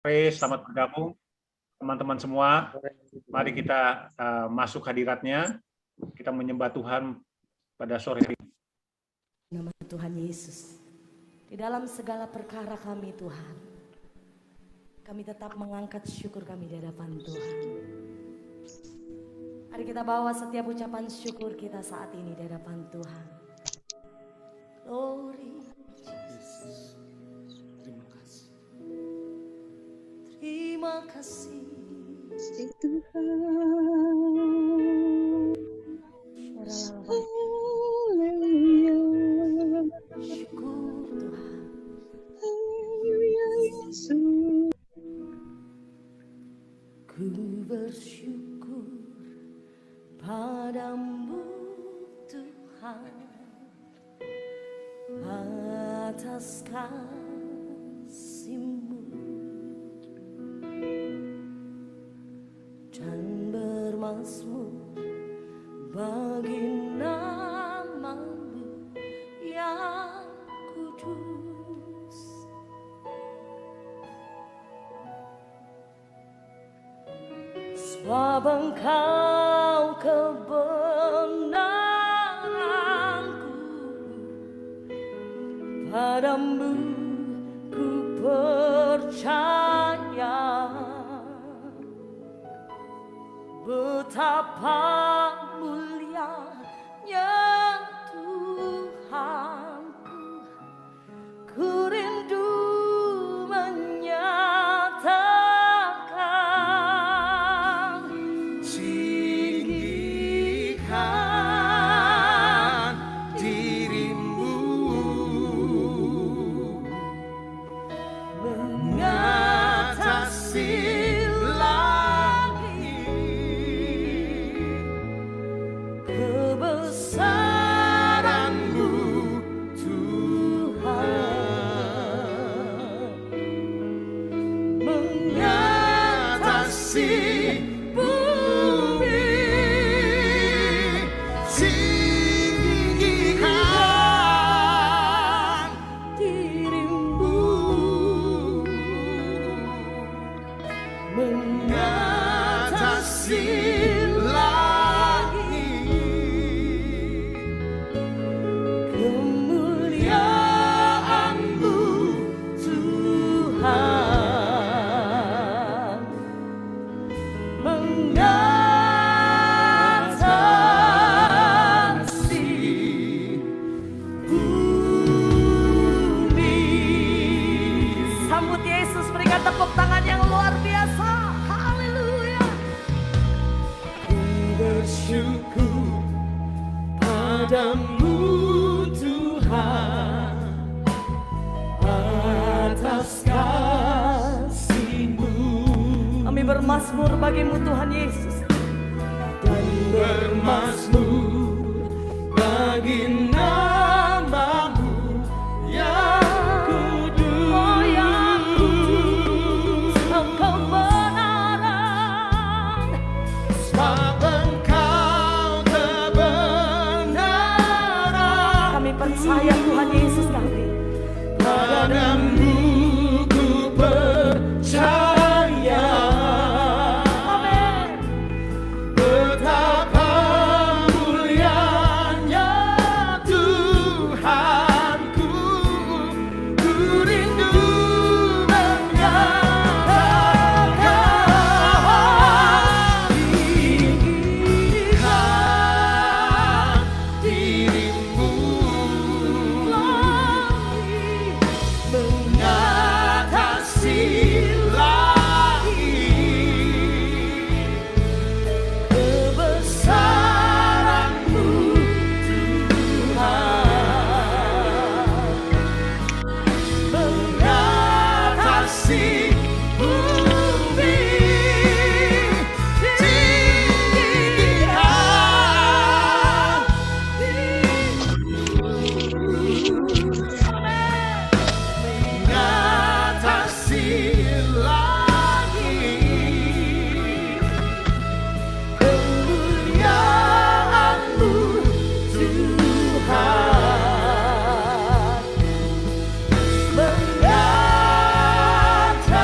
Selamat bergabung teman-teman semua. Mari kita masuk hadiratnya. Kita menyembah Tuhan pada sore hari. Nama Tuhan Yesus. Di dalam segala perkara kami Tuhan, kami tetap mengangkat syukur kami di hadapan Tuhan. Mari kita bawa setiap ucapan syukur kita saat ini di hadapan Tuhan. Glory Jesus. Terima kasih Tuhan. Haleluya. Syukur Tuhan. Haleluya Yesus. Ku bersyukur padamu Tuhan atas kasih-Mu dan bermazmur bagi nama-Mu yang kudus. Sebab Engkau kebenaranku, padamu ku percaya. Betapa mulianya Tuhanku, ku rindu menyatakan. Tinggikan dirimu, mengatasi Kebesaran-Mu Tuhan, mengatasi bumi. Tinggikan dirimu, mengatasi kemuliaan-Mu Tuhan, mengatasi bumi. Sambut Yesus, berikan tepuk tangan yang luar biasa. Haleluya. Ku bersyukur padamu Tuhan atas kasih-Mu Kami bermazmur bagimu Tuhan Yesus. dan bermazmur bagi nama-Mu yang kudus. Oh yang kudus, Engkau benaran. Sebab Engkau kebenaran, Kami percaya Tuhan Yesus kami. padamu ku percaya. Amin. Betapa mulianya Tuhanku, ku rindu menyatakan. Tinggikan dirimu, mengatasi kebesaran-Mu Tuhan, mengatasi bumi. Tinggikan, mengatasi kemuliaan-Mu Tuhan, mengatasi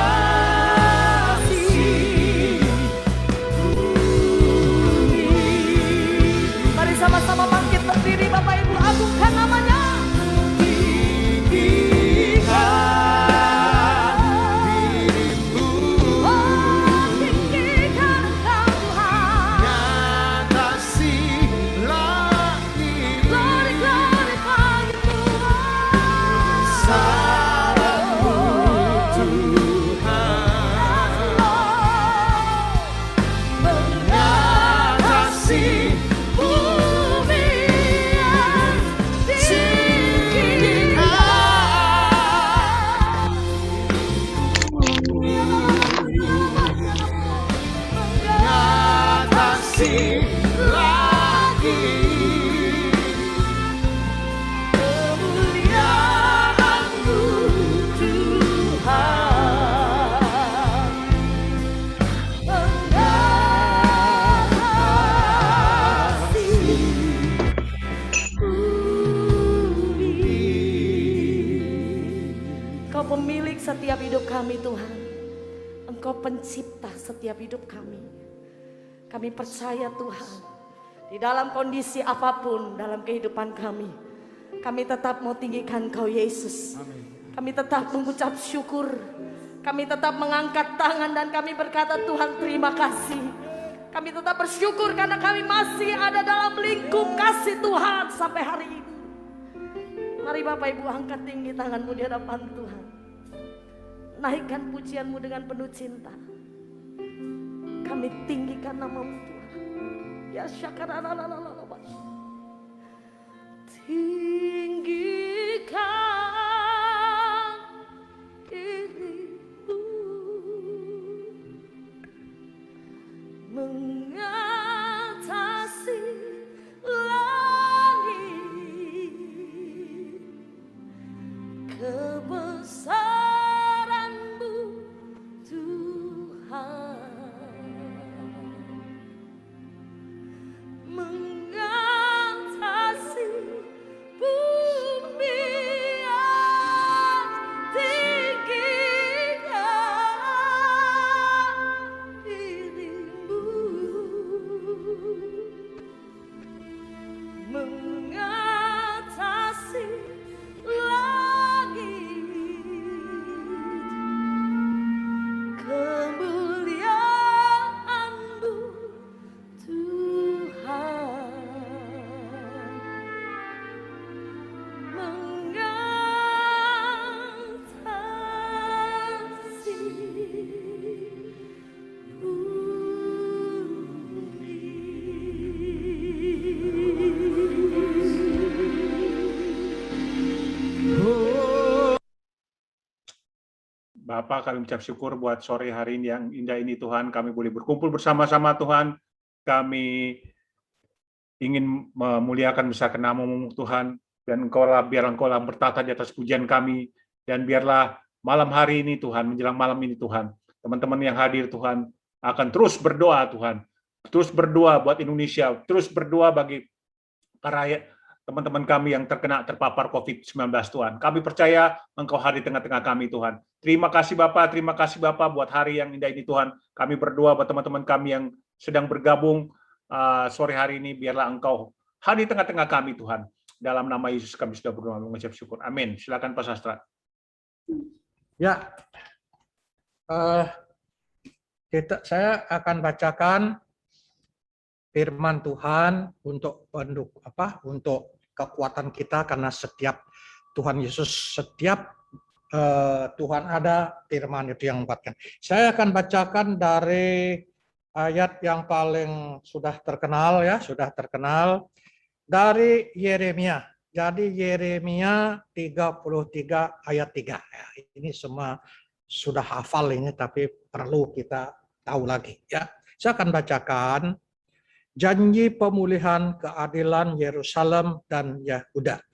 Engkau pemilik setiap hidup kami Tuhan. Engkau pencipta setiap hidup kami. Kami percaya Tuhan, di dalam kondisi apapun dalam kehidupan kami tetap mau tinggikan Kau Yesus. Kami tetap mengucap syukur. Kami tetap mengangkat tangan dan kami berkata, Tuhan terima kasih. Kami tetap bersyukur karena kami masih ada dalam lingkup kasih Tuhan sampai hari ini. Mari Bapak Ibu angkat tinggi tanganmu di hadapan Tuhan. Naikkan pujianmu dengan penuh cinta. Kami tinggikan nama-Mu Tuhan. Ya syakara. Tinggikan dirimu, mengatasi langit, kebesaran-Mu Tuhan, mengatasi bumi yang tinggikan dirimu, mengatasi langit, kemuliaan-Mu Tuhan, mengatasi Bapak, kami ucap syukur buat sore hari ini yang indah ini Tuhan. Kami boleh berkumpul bersama-sama Tuhan. Kami ingin memuliakan besarkan nama-Mu Tuhan. Dan biarlah Engkau bertata di atas pujian kami. Dan biarlah malam hari ini Tuhan, menjelang malam ini Tuhan, teman-teman yang hadir Tuhan, akan terus berdoa Tuhan. Terus berdoa buat Indonesia. Terus berdoa bagi para teman-teman kami yang terpapar COVID-19 Tuhan. Kami percaya Engkau hadir di tengah-tengah kami Tuhan. Terima kasih Bapak buat hari yang indah ini Tuhan. Kami berdoa buat teman-teman kami yang sedang bergabung sore hari ini, biarlah Engkau hadir di tengah-tengah kami Tuhan. Dalam nama Yesus kami sudah berdoa mengucap syukur. Amin. Silakan Pak Sastra. Ya, saya akan bacakan firman Tuhan untuk kekuatan kita, karena setiap Tuhan Yesus, setiap Tuhan ada, firman itu yang menguatkan. Saya akan bacakan dari ayat yang paling sudah terkenal dari Yeremia. Jadi Yeremia 33 ayat 3. Ya, ini semua sudah hafal ini, tapi perlu kita tahu lagi ya. Saya akan bacakan janji pemulihan keadilan Yerusalem dan Yehuda.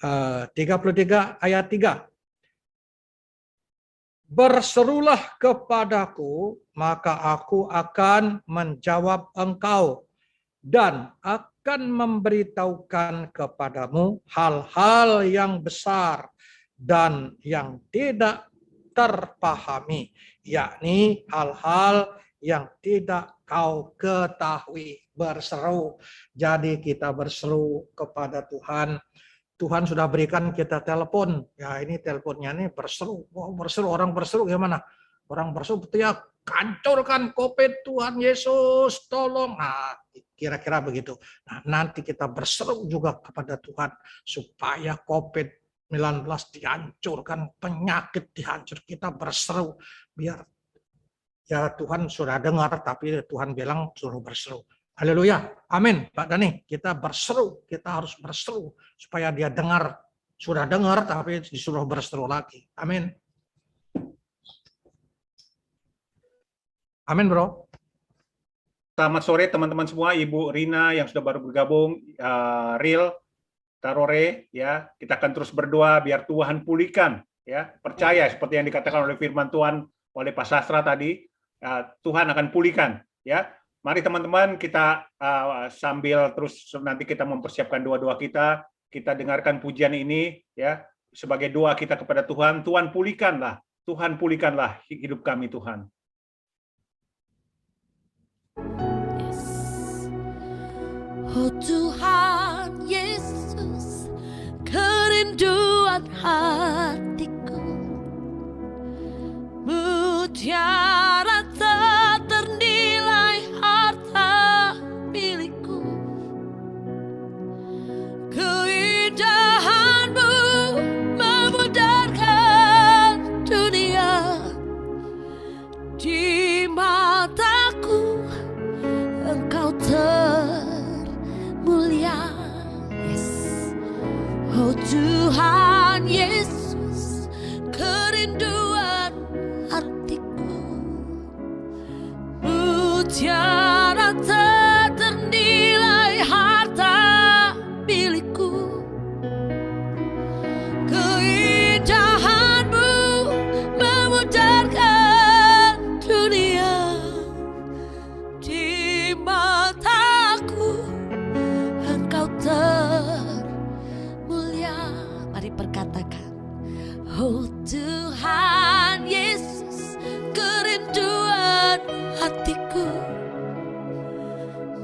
33 ayat 3. Berserulah kepadaku, maka aku akan menjawab engkau dan akan memberitahukan kepadamu hal-hal yang besar dan yang tidak terpahami, yakni hal-hal yang tidak kau ketahui. Berseru. Jadi kita berseru kepada Tuhan. Tuhan sudah berikan kita telepon. Ya, ini teleponnya nih berseru. Wow, berseru, orang berseru gimana? Orang berseru teriak, hancurkan COVID Tuhan Yesus, tolong. Nah, kira-kira begitu. Nah, nanti kita berseru juga kepada Tuhan supaya COVID-19 dihancurkan, penyakit dihancur. Kita berseru biar ya Tuhan sudah dengar, tapi Tuhan bilang suruh berseru. Haleluya, amin. Pak Dani, kita berseru, kita harus berseru supaya dia dengar. Sudah dengar, tapi disuruh berseru lagi. Amin. Amin, bro. Selamat sore teman-teman semua, Ibu Rina yang sudah baru bergabung, Ril, Tarore, ya, kita akan terus berdoa biar Tuhan pulihkan, ya, percaya seperti yang dikatakan oleh firman Tuhan oleh Pak Sastra tadi, Tuhan akan pulihkan, ya. Mari teman-teman kita sambil terus nanti kita mempersiapkan doa-doa kita dengarkan pujian ini, ya. sebagai doa kita kepada Tuhan, Tuhan pulihkanlah hidup kami Tuhan. Yes. Oh Tuhan Yesus, kerinduan hatiku, mutiara tak ternilai harta milikku, keindahanmu memudarkan dunia, di mataku Engkau termulia. Yes. Oh Tuhan Yesus, kerinduan hatiku, mutiara tak ternilai harta milikku, keindahanmu memudarkan dunia, di mataku Engkau termulia. Mari perkatakan, oh Tuhan Yesus, kerinduan hatiku,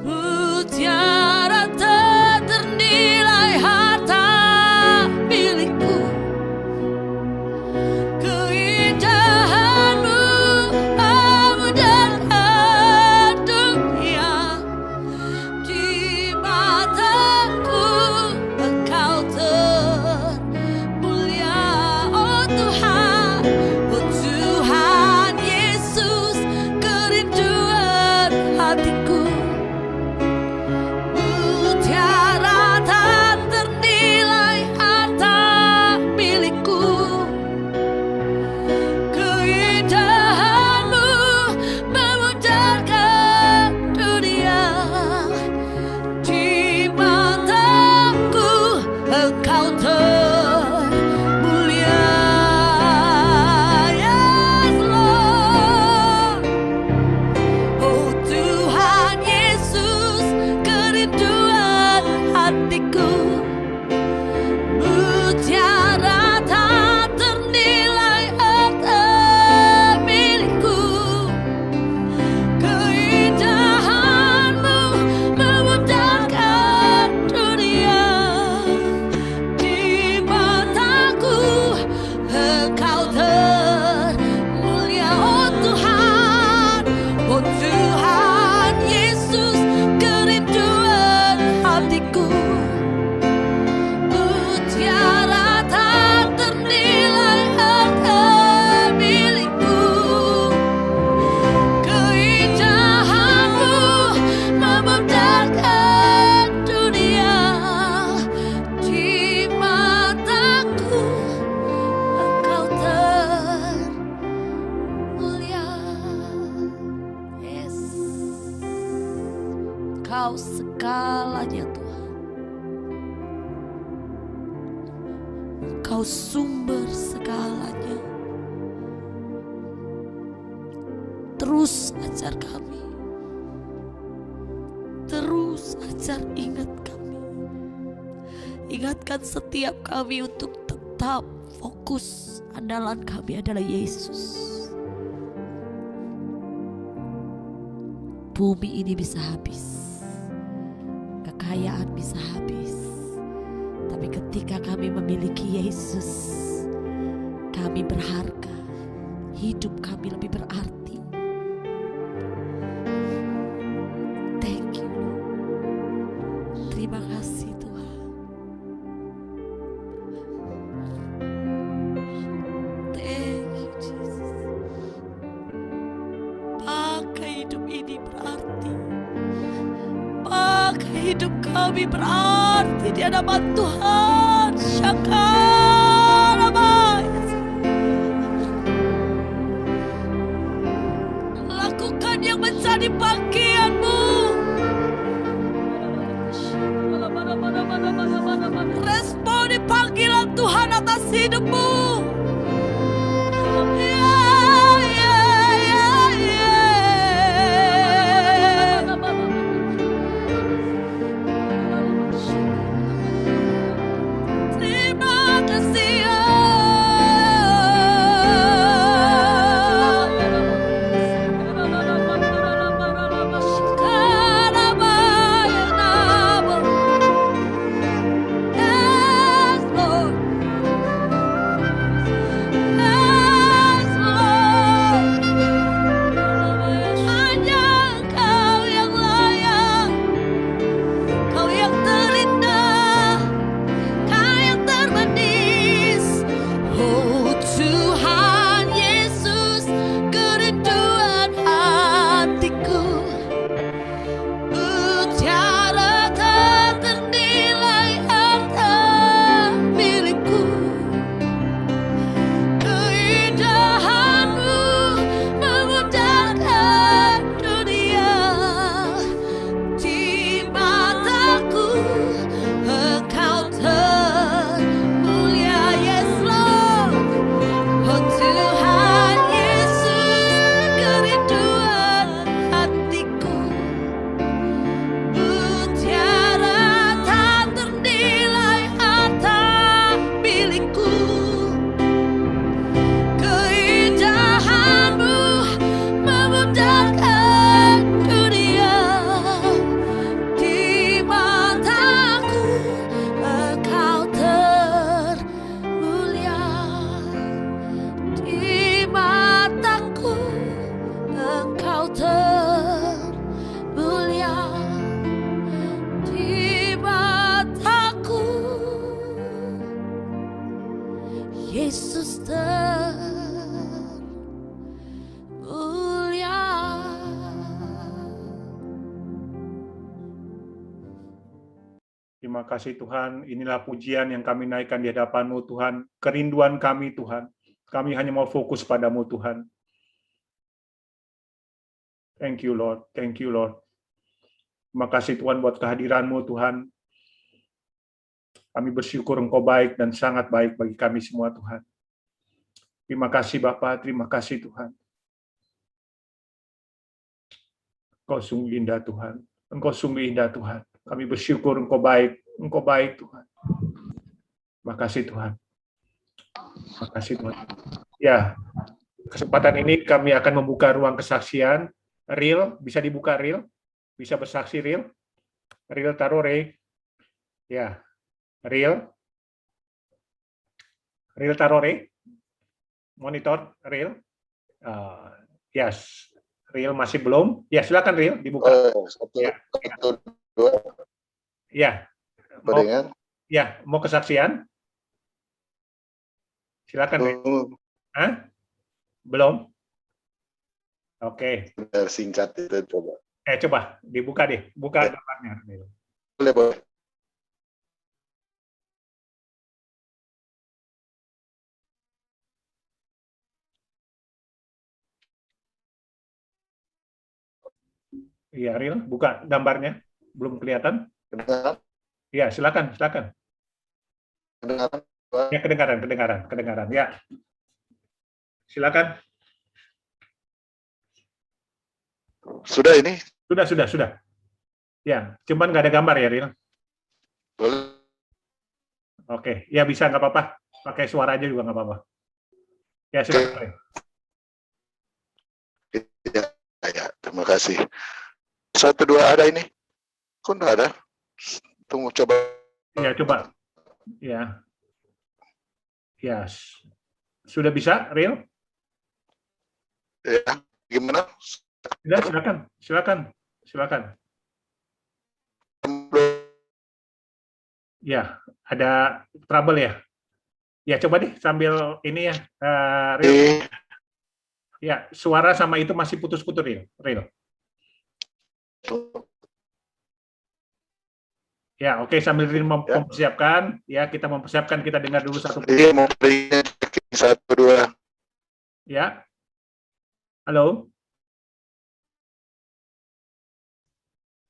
mutiara tak ternilai harta milikku, keindahanmu memudarkan dunia, di mataku Engkau termulia. Oh Tuhan Yesus, kerinduan hatiku, mutiara tak ternilai harta milikku, keindahanmu memudarkan dunia, di mataku Engkau termulia. Yes Lord. Oh Tuhan Yesus, kerinduan hatiku, mutiara tak ternilai harta milikku, keindahanmu memudarkan dunia, di mataku Engkau termulia. Oh Tuhan Yesus, kerinduan hatiku, mutiara tak ternilai harta milikku, keindahanmu memudarkan dunia, di mataku Engkau termulia. Yes. Kau segalanya Tuhan, Kau sumber segalanya. Terus ajar kami, terus ajar ingat kami, ingatkan setiap kami untuk tetap fokus. Andalan kami adalah Yesus. Bumi ini bisa habis, kekayaan bisa habis, tapi ketika kami memiliki Yesus, kami berharga, hidup kami lebih berarti. Thank you Lord. Terima kasih Tuhan. Thank you Jesus. Pakai hidup ini berarti, pakai hidup kami berarti di hadapan Tuhan. Syakarabai. Lakukan yang menjadi bagianmu. Responi panggilan Tuhan atas hidupmu. Terima kasih ya termulia. Terima kasih Tuhan, inilah pujian yang kami naikkan di hadapan-Mu Tuhan, kerinduan kami Tuhan. Kami hanya mau fokus padamu Tuhan. Thank you Lord, thank you Lord. Terima kasih Tuhan buat kehadiran-Mu Tuhan. Kami bersyukur Engkau baik dan sangat baik bagi kami semua Tuhan. Terima kasih Bapa, terima kasih Tuhan. Engkau sungguh indah Tuhan, Engkau sungguh indah Tuhan. Kami bersyukur Engkau baik Tuhan. Terima kasih Tuhan. Terima kasih Tuhan. Ya, kesempatan ini kami akan membuka ruang kesaksian. Real, bisa dibuka Real? Bisa bersaksi Real? Real Tarore. Ya, Real. Real Tarore. Monitor Real. Yes. Real masih belum? Ya, silakan Real dibuka. Ya. Satu, dua, Ya. Beringan. Mau kesaksian? Silakan Real. Hah? Belum? Oke. Biar singkat itu coba. Coba dibuka deh, buka gambarnya. Boleh, boleh. Iya, Real, buka gambarnya. Belum kelihatan? Kedengaran? Iya, silakan. Kedengaran? Ya, kedengaran. Ya. Silakan. Sudah ini? Sudah. Ya, cuman nggak ada gambar ya, Real. Boleh. Oke, ya bisa, nggak apa-apa. Pakai suara aja juga nggak apa-apa. Ya, silakan. Ya, terima kasih. 1, 2 ada ini? Kok nggak ada? Tunggu coba. Ya, coba. Ya. Sudah bisa, Real? Ya, gimana? Ya, silakan. Ya, ada trouble ya? Ya, coba deh sambil ini ya, Real. Ya, suara sama itu masih putus-putus, Real. Ya, oke, sambil mempersiapkan, ya kita mempersiapkan, kita dengar dulu satu. Iya, mau berinya 1, 2. Ya. Halo.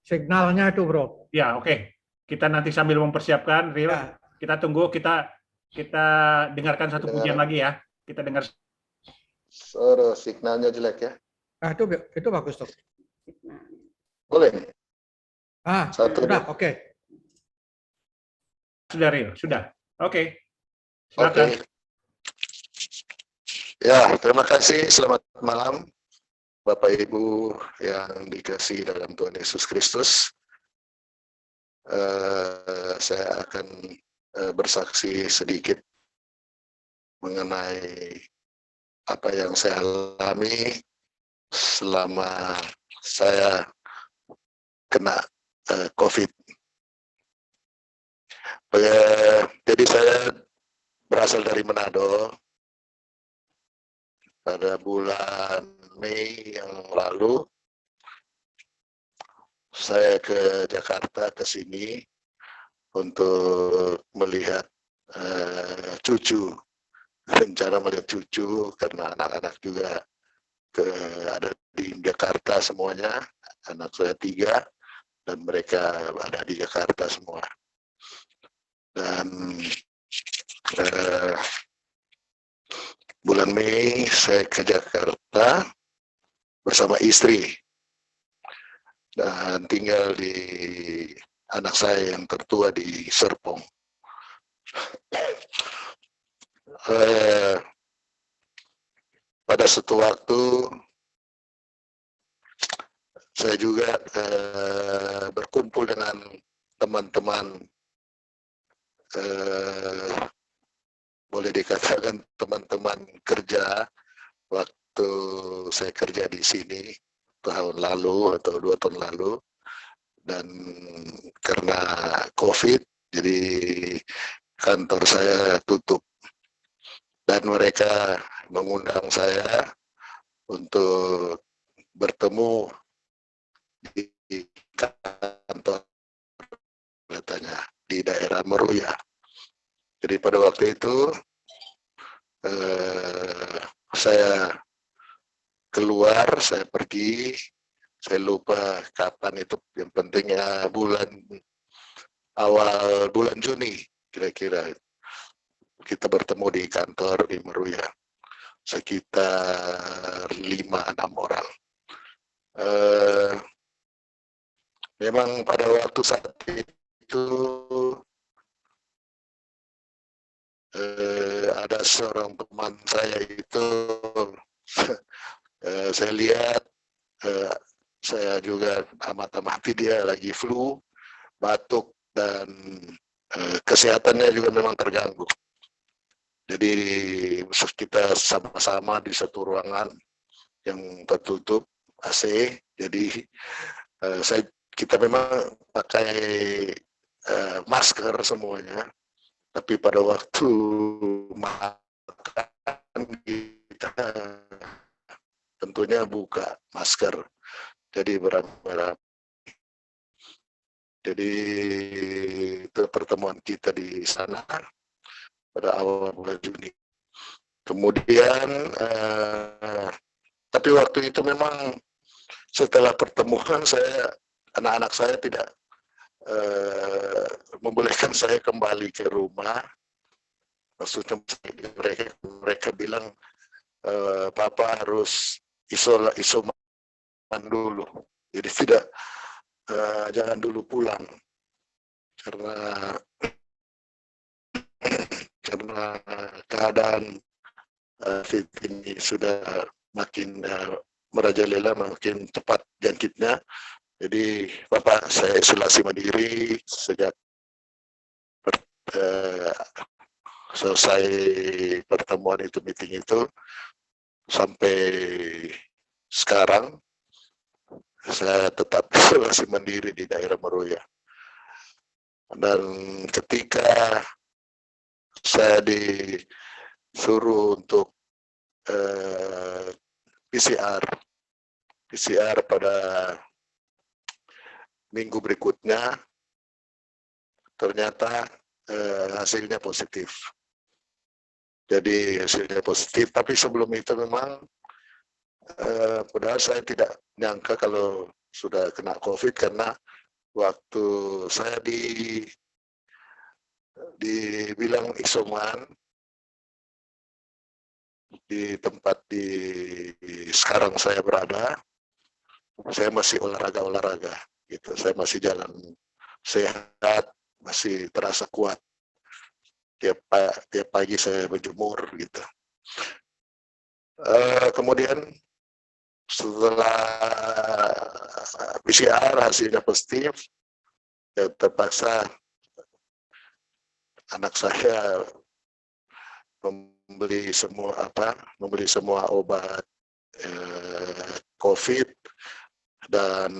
Signalnya itu, Bro. Ya, oke. Kita nanti sambil mempersiapkan, Real. Ya. Kita tunggu, kita dengarkan satu pujian lagi ya. Kita dengar. Signalnya jelek ya. Itu bagus tuh. Boleh nih. 1, Sudah, oke. Sudah, Real, sudah. Oke. Silakan. Oke. Ya, terima kasih. Selamat malam, Bapak Ibu yang dikasihi dalam Tuhan Yesus Kristus. Saya akan bersaksi sedikit mengenai apa yang saya alami selama saya kena COVID. Jadi saya berasal dari Manado. Pada bulan Mei yang lalu, saya ke Jakarta, ke sini untuk melihat cucu, rencana melihat cucu karena anak-anak juga ada di Jakarta semuanya, anak saya 3 dan mereka ada di Jakarta semua. Dan bulan Mei saya ke Jakarta bersama istri dan tinggal di anak saya yang tertua di Serpong. Pada suatu waktu saya juga berkumpul dengan teman-teman, boleh dikatakan teman-teman kerja waktu saya kerja di sini tahun lalu atau 2 tahun lalu, dan karena COVID jadi kantor saya tutup. dan mereka mengundang saya untuk bertemu di kantor katanya di daerah Meruya. Jadi pada waktu itu saya keluar, saya pergi, saya lupa kapan itu, yang pentingnya awal bulan Juni kira-kira kita bertemu di kantor di Meruya, sekitar 5-6 orang. Memang pada waktu saat itu ada seorang teman saya itu saya lihat, saya juga amati dia lagi flu, batuk, dan kesehatannya juga memang terganggu. Jadi kita sama-sama di satu ruangan yang tertutup AC. Jadi kita memang pakai masker semuanya, tapi pada waktu makan kita tentunya buka masker, jadi beramai-ramai. Jadi itu pertemuan kita di sana pada awal bulan Juni. Kemudian tapi waktu itu memang setelah pertemuan anak-anak saya tidak membolehkan saya kembali ke rumah. Maksudnya mereka bilang Papa harus isoman dulu, jadi jangan dulu pulang karena keadaan COVID ini sudah makin merajalela, makin cepat jangkitnya. Jadi Bapak, saya isolasi mandiri sejak selesai pertemuan itu, meeting itu, sampai sekarang saya tetap isolasi mandiri di daerah Meruya. Dan ketika saya disuruh untuk PCR pada minggu berikutnya, ternyata hasilnya positif. Jadi hasilnya positif, tapi sebelum itu memang padahal saya tidak nyangka kalau sudah kena COVID, karena waktu saya dibilang isoman di tempat sekarang saya berada, saya masih olahraga gitu, saya masih jalan sehat, masih terasa kuat. Tiap pagi saya berjemur gitu. Kemudian setelah PCR hasilnya positif, ya terpaksa anak saya membeli semua obat COVID dan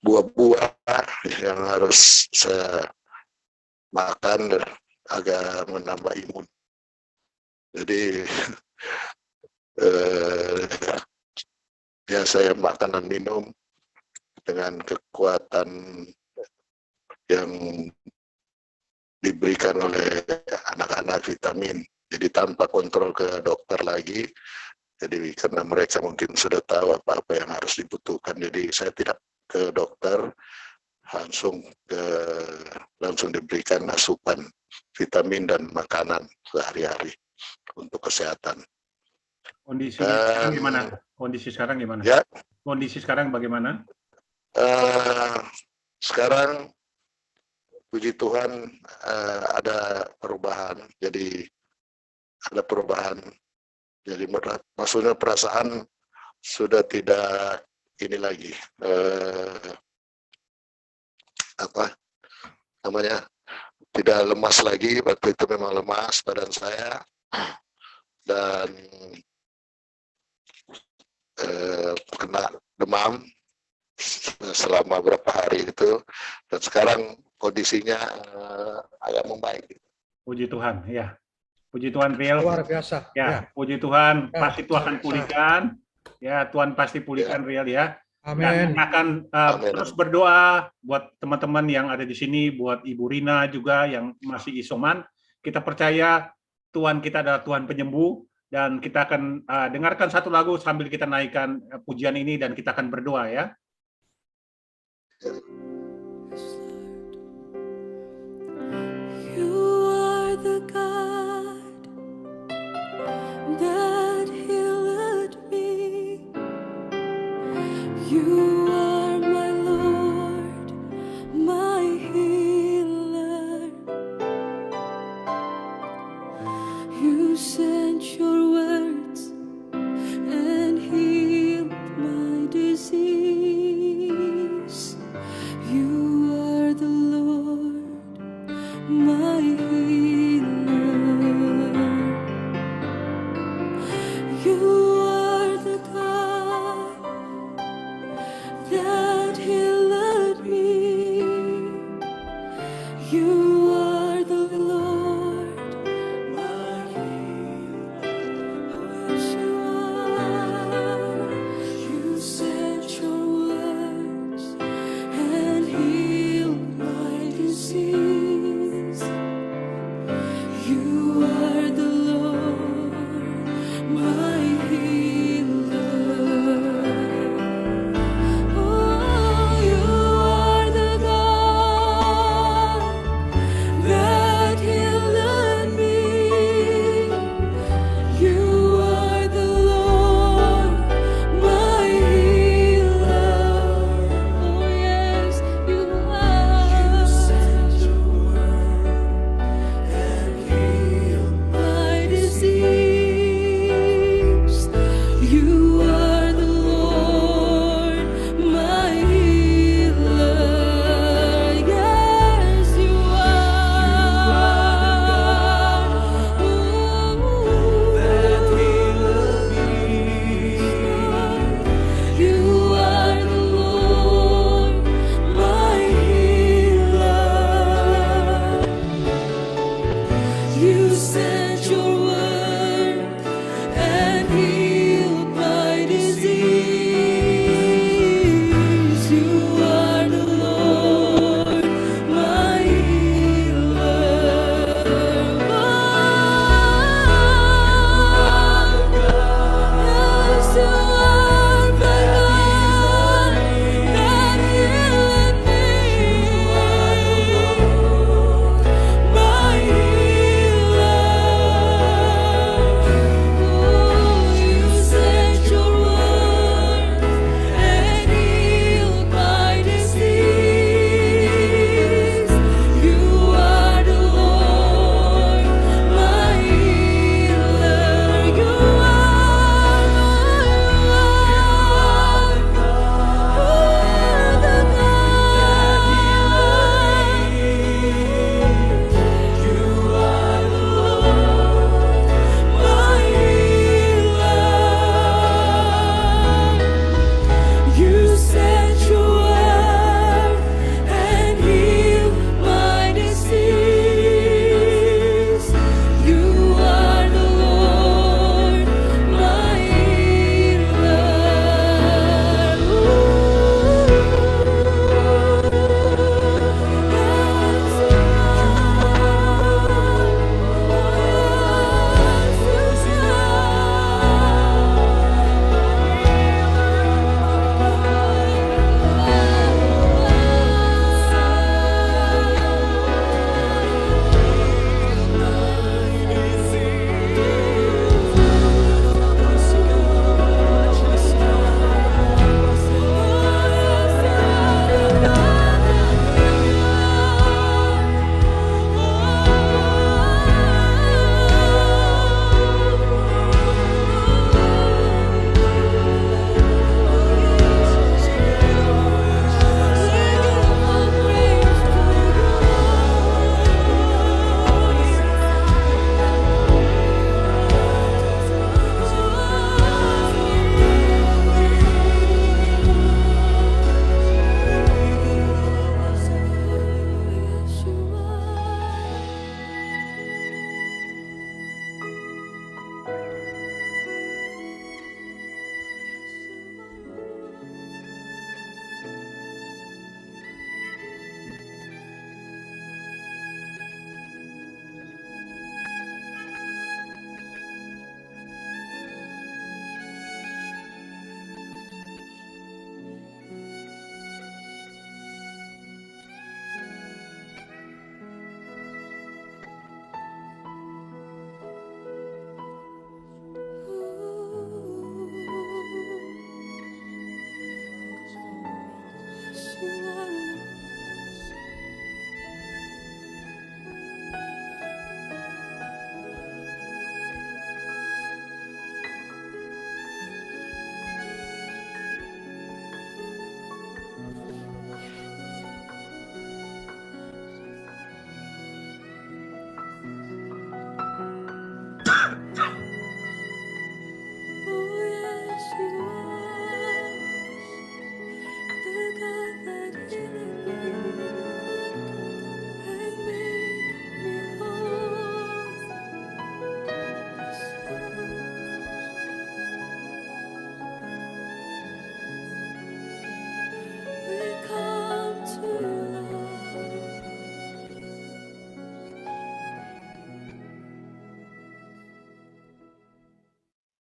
buah-buah yang harus saya makan agar menambah imun. Jadi ya saya makan dan minum dengan kekuatan yang diberikan oleh anak-anak, vitamin. Jadi tanpa kontrol ke dokter lagi. Jadi karena mereka mungkin sudah tahu apa-apa yang harus dibutuhkan. Jadi saya tidak ke dokter, langsung diberikan asupan vitamin dan makanan sehari-hari untuk kesehatan. Kondisi sekarang gimana? Kondisi sekarang gimana? Ya. Kondisi sekarang bagaimana? Sekarang puji Tuhan ada perubahan. Jadi ada perubahan. Jadi maksudnya perasaan sudah tidak ini lagi. Tidak lemas lagi. Waktu itu memang lemas badan saya dan kena demam selama beberapa hari itu, dan sekarang kondisinya agak membaik. Puji Tuhan, ya. Puji Tuhan, Real. Luar biasa. Ya, puji Tuhan, Ya, pasti Tuhan bisa. pulihkan. Ya, Tuhan pasti pulihkan Real ya. Amin. Dan akan Amin. terus berdoa buat teman-teman yang ada di sini, buat Ibu Rina juga yang masih isoman. Kita percaya Tuhan kita adalah Tuhan penyembuh, dan kita akan dengarkan satu lagu sambil kita naikkan pujian ini, dan kita akan berdoa ya. You are the God that healed me. You are my Lord, my healer. You sent your words and healed my disease. You are the Lord, my healer. You are the God that healed me. You are the Lord, my healer.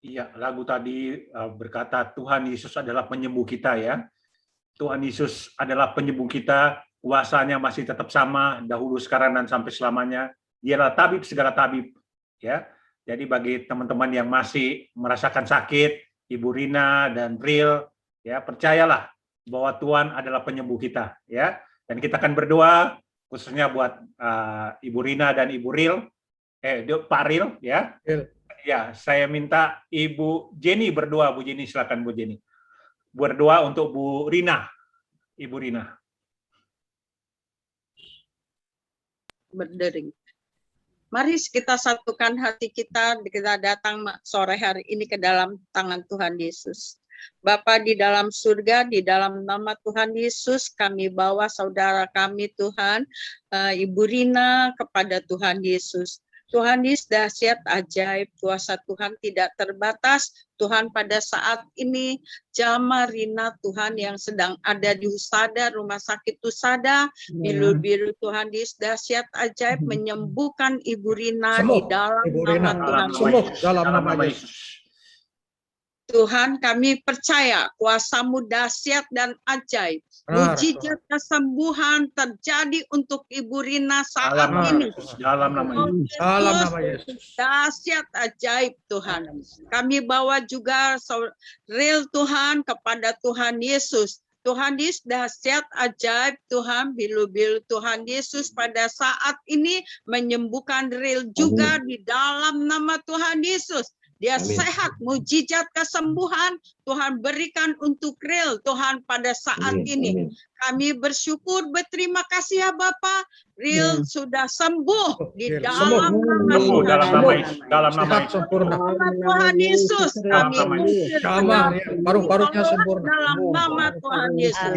Iya, lagu tadi berkata Tuhan Yesus adalah penyembuh kita ya. Tuhan Yesus adalah penyembuh kita, kuasanya masih tetap sama dahulu, sekarang dan sampai selamanya. Dia adalah tabib segala tabib ya. Jadi bagi teman-teman yang masih merasakan sakit, Ibu Rina dan Bril, ya percayalah bahwa Tuhan adalah penyembuh kita ya. Dan kita akan berdoa khususnya buat Ibu Rina dan Ibu Ril, Pak Ril ya. Ya, saya minta Ibu Jenny berdoa. Bu Jenny, silakan Bu Jenny. Berdoa untuk Bu Rina, Ibu Rina. Berdering. Mari kita satukan hati kita datang sore hari ini ke dalam tangan Tuhan Yesus. Bapa di dalam surga, di dalam nama Tuhan Yesus, kami bawa saudara kami Tuhan, Ibu Rina kepada Tuhan Yesus. Tuhan Yesus dahsyat, ajaib, kuasa Tuhan tidak terbatas. Tuhan pada saat ini Jama Rina Tuhan yang sedang ada di Husada, rumah sakit Husada, biru-biru Tuhan Yesus dahsyat, ajaib, menyembuhkan Ibu Rina di dalam Ibu nama Rina, Tuhan. sembuh dalam nama Yesus. Tuhan, kami percaya kuasa-Mu dahsyat dan ajaib. Mujizat kesembuhan terjadi untuk Ibu Rina saat ini. Dalam nama Yesus. Dalam nama Yesus. Dahsyat ajaib Tuhan. Kami bawa juga real Tuhan kepada Tuhan Yesus. Tuhan Yesus dahsyat ajaib Tuhan, bilu-bilu Tuhan Yesus pada saat ini menyembuhkan real juga di dalam nama Tuhan Yesus. Dia sehat, mujizat kesembuhan Tuhan berikan untuk real Tuhan pada saat ini. Kami bersyukur, berterima kasih ya Bapak. Real sudah sembuh di dalam nama Yesus. Dalam nama Sehat sempurna. Tuhan Yesus, kami Sama, paru-parunya sempurna. dalam nama Tuhan Yesus.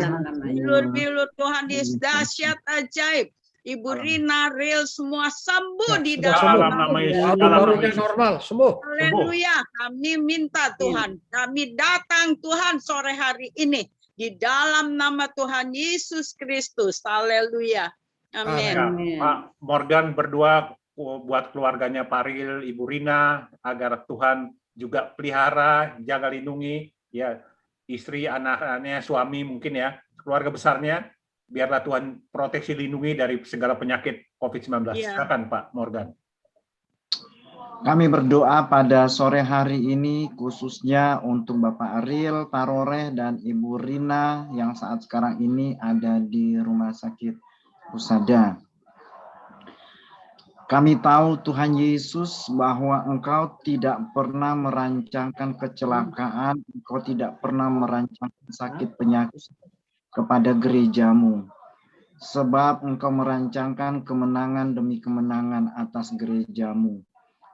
Bilur-bilur Tuhan Yesus dahsyat ajaib. Ibu Rina, real semua sembuh di dalam nama Yesus. Paru-parunya normal, sembuh. Haleluya, kami minta Tuhan, kami datang Tuhan sore hari ini di dalam nama Tuhan Yesus Kristus. Haleluya. Amin. Ya, Pak Morgan berdoa buat keluarganya Pak Ril, Ibu Rina, agar Tuhan juga pelihara, jaga lindungi ya istri, anak-anaknya, suami mungkin ya, keluarga besarnya. Biarlah Tuhan proteksi, lindungi dari segala penyakit COVID-19. Silakan Pak Morgan. Kami berdoa pada sore hari ini khususnya untuk Bapak Ariel Taroreh dan Ibu Rina yang saat sekarang ini ada di Rumah Sakit Husada. Kami tahu Tuhan Yesus bahwa Engkau tidak pernah merancangkan kecelakaan, Engkau tidak pernah merancangkan sakit penyakit kepada gerejamu, sebab Engkau merancangkan kemenangan demi kemenangan atas gerejamu,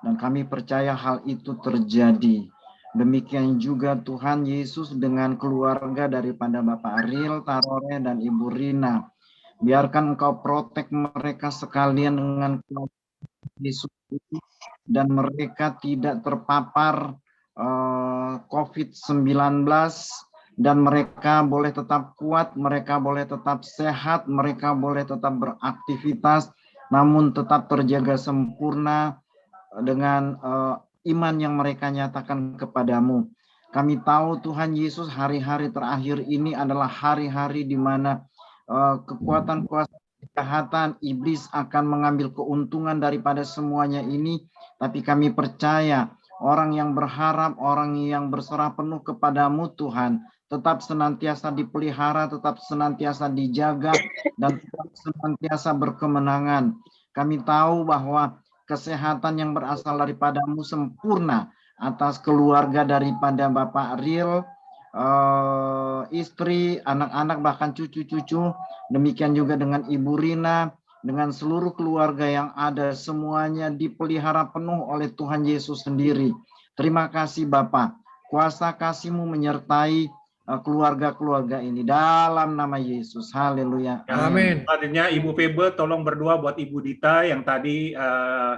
dan kami percaya hal itu terjadi. Demikian juga Tuhan Yesus dengan keluarga daripada Bapak Ariel Taroreh dan Ibu Rina. Biarkan Engkau protek mereka sekalian dengan Yesus dan mereka tidak terpapar COVID-19, dan mereka boleh tetap kuat, mereka boleh tetap sehat, mereka boleh tetap beraktivitas, namun tetap terjaga sempurna dengan iman yang mereka nyatakan kepadamu. Kami tahu Tuhan Yesus hari-hari terakhir ini adalah hari-hari di mana kekuatan kuasa kejahatan iblis akan mengambil keuntungan daripada semuanya ini, tapi kami percaya orang yang berharap, orang yang berserah penuh kepadamu Tuhan, tetap senantiasa dipelihara, tetap senantiasa dijaga, dan tetap senantiasa berkemenangan. Kami tahu bahwa kesehatan yang berasal daripadamu sempurna atas keluarga daripada Bapak Ariel, istri, anak-anak, bahkan cucu-cucu. Demikian juga dengan Ibu Rina, dengan seluruh keluarga yang ada, semuanya dipelihara penuh oleh Tuhan Yesus sendiri. Terima kasih Bapak, kuasa kasih-Mu menyertai keluarga-keluarga ini dalam nama Yesus. Haleluya. Amin. Selanjutnya Ibu Febe tolong berdoa buat Ibu Dita yang tadi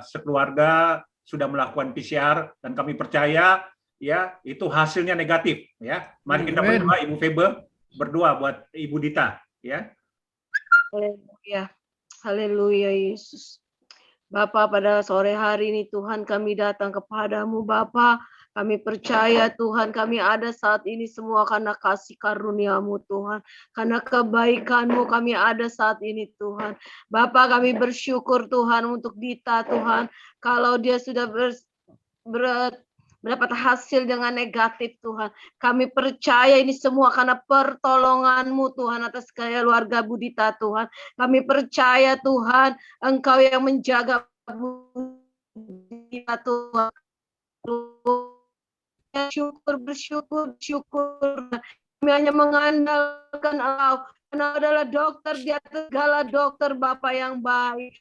sekeluarga sudah melakukan PCR dan kami percaya ya itu hasilnya negatif ya. Mari kita berdoa, Ibu Febe berdoa buat Ibu Dita ya. Haleluya. Haleluya Yesus. Bapa, pada sore hari ini Tuhan kami datang kepadamu Bapa. Kami percaya Tuhan, kami ada saat ini semua karena kasih karunia-Mu Tuhan. Karena kebaikan-Mu kami ada saat ini Tuhan. Bapa, kami bersyukur Tuhan untuk Dita Tuhan. Kalau dia sudah mendapat hasil dengan negatif Tuhan. Kami percaya ini semua karena pertolongan-Mu Tuhan atas keluarga Budita Tuhan. Kami percaya Tuhan, Engkau yang menjaga Budita Tuhan. Bersyukur. Kami hanya mengandalkan Engkau. Karena adalah dokter di atas segala dokter, Bapa yang baik.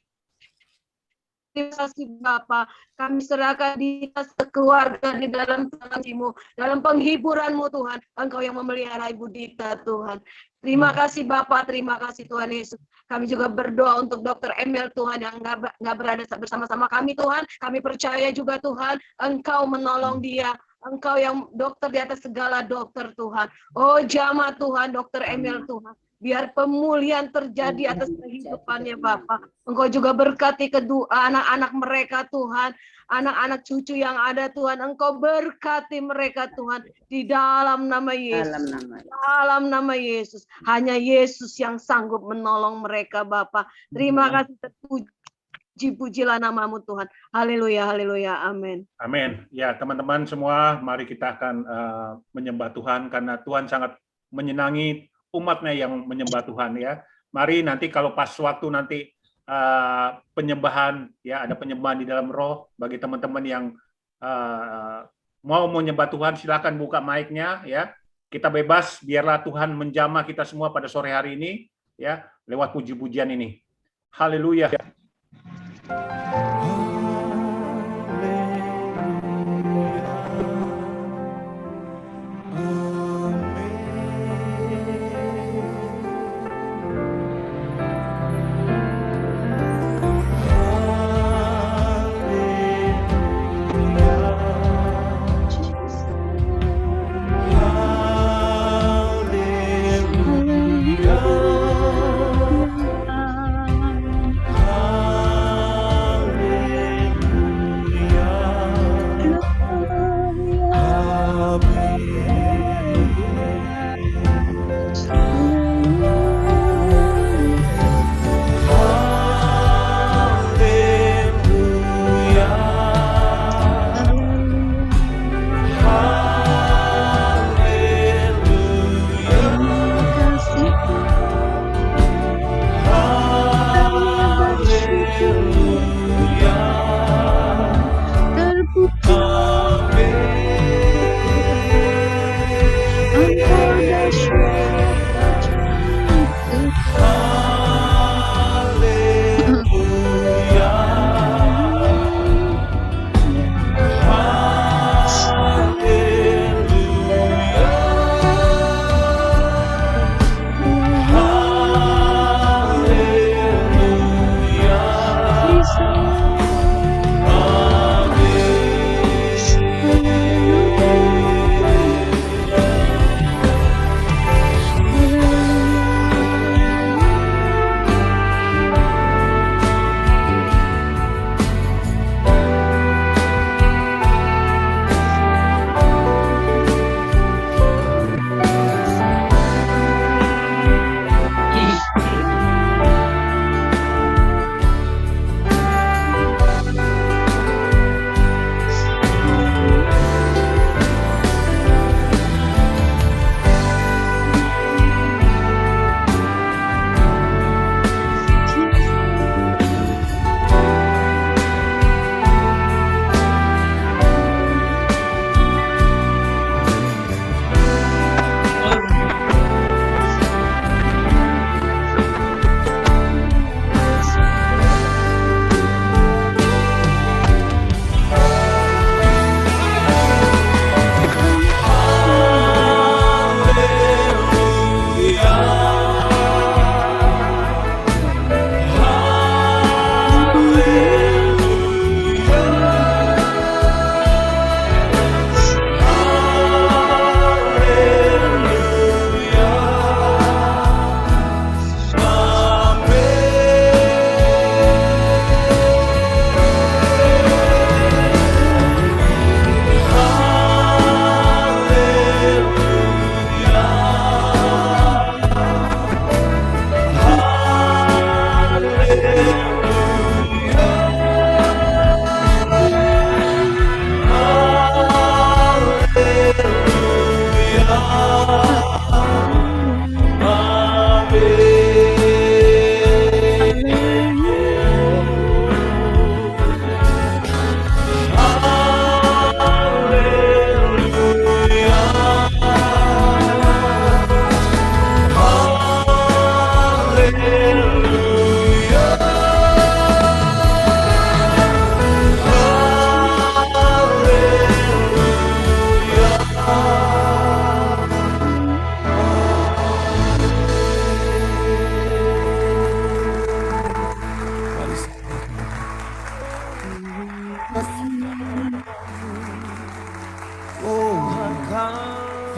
Terima kasih Bapa, kami serahkan di keluarga di dalam tangan-Mu, dalam penghiburan-Mu Tuhan, Engkau yang memelihara Ibu Dita Tuhan. Terima kasih Bapa, terima kasih Tuhan Yesus. Kami juga berdoa untuk Dr. Emil Tuhan yang nggak berada bersama-sama kami Tuhan. Kami percaya juga Tuhan, Engkau menolong dia. Engkau yang dokter di atas segala dokter Tuhan. Oh jamah Tuhan, Dr. Emil Tuhan. Biar pemulihan terjadi atas kehidupannya Bapa. Engkau juga berkati kedua anak-anak mereka Tuhan. Anak-anak cucu yang ada Tuhan. Engkau berkati mereka Tuhan. Di dalam nama Yesus. Dalam nama Yesus. Hanya Yesus yang sanggup menolong mereka Bapa. Terima kasih terpuji-pujilah namamu Tuhan. Haleluya, haleluya, amin. Amin. Ya teman-teman semua, mari kita akan menyembah Tuhan karena Tuhan sangat menyenangi umatnya yang menyembah Tuhan ya. Mari nanti kalau pas waktu nanti penyembahan ya, ada penyembahan di dalam roh bagi teman-teman yang mau menyembah Tuhan, silakan buka mic-nya ya. Kita bebas, biarlah Tuhan menjamah kita semua pada sore hari ini ya lewat puji-pujian ini. Haleluya.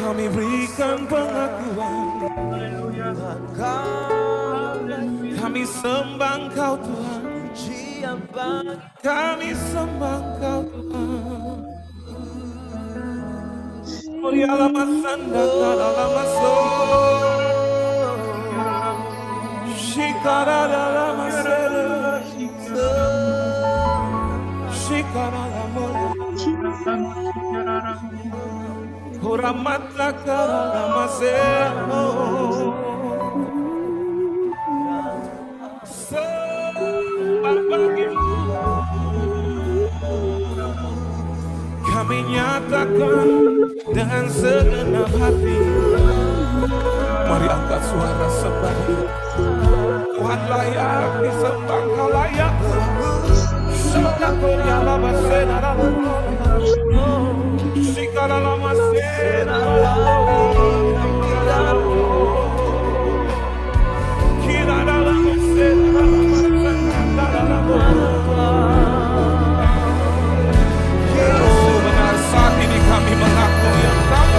kami berikan pengakuan. Kami sembah Engkau Tuhan, kami sembah Engkau Tuhan. Mulia lama sanda kala lama so, shikara lama sere, shikara lama, huramat kala lama sere. Kami nyatakan dengan segenap hati, mari angkat suara sembah. Tuhan layak disembah, Kau layak. Syukurnya lama senara, sikala lama senara, kira dalam senara. Saat ini kami mengaku yang tahu.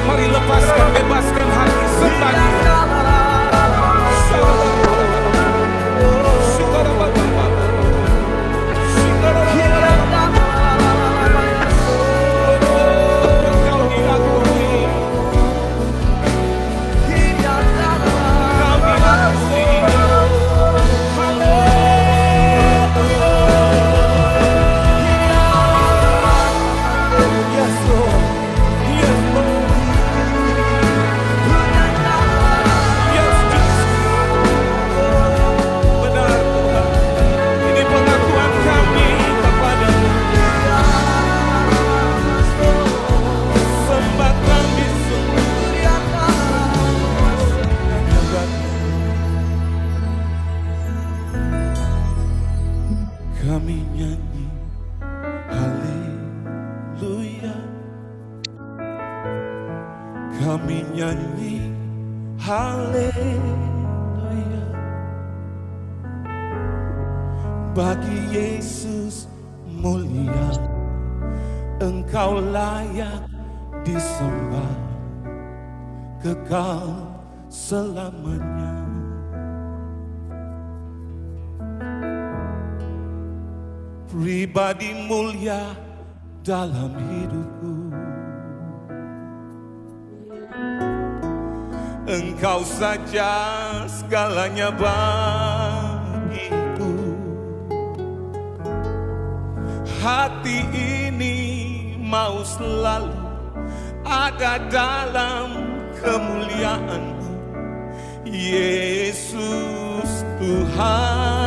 Mari lepaskan, bebaskan hati sembahnya. Kami nyanyi haleluya, kami nyanyi haleluya. Bagi Yesus mulia, Engkau layak disembah kekal selamanya. Pribadi mulia dalam hidupku, Engkau saja segalanya bagiku. Hati ini mau selalu ada dalam kemuliaan-Mu, Yesus Tuhan.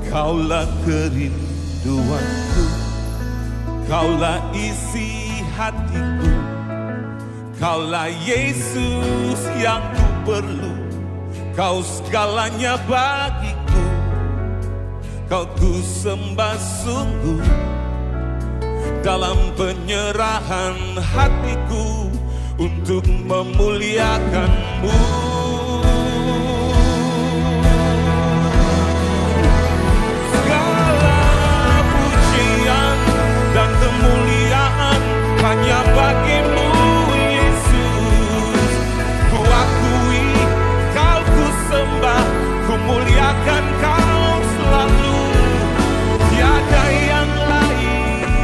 Kaulah kerinduanku, Kaulah isi hatiku, Kaulah Yesus yang ku perlu, Kau segalanya bagiku. Kau ku sembah sungguh dalam penyerahan hatiku untuk memuliakan-Mu. Dan kemuliaan hanya bagi-Mu, Yesus. Ku akui Kau ku sembah, ku muliakan Kau selalu. Tiada yang lain,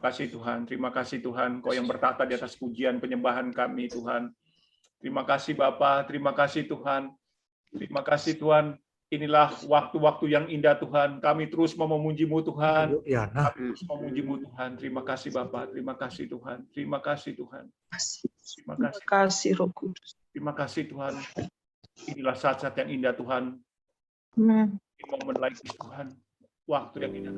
kasih Tuhan, terima kasih Tuhan, Kau yang bertata di atas pujian penyembahan kami Tuhan. Terima kasih Bapa, terima kasih Tuhan. Terima kasih Tuhan. Inilah waktu-waktu yang indah Tuhan. Kami terus mau memuji-Mu Tuhan. Ya, nah. Kami terus memuji-Mu Tuhan. Terima kasih Bapa, terima kasih Tuhan. Terima kasih Tuhan. Terima kasih. kasih Roh Kudus. Terima kasih Tuhan. Inilah saat-saat yang indah Tuhan. Amen. Ini momen lagi Tuhan. Waktu yang indah.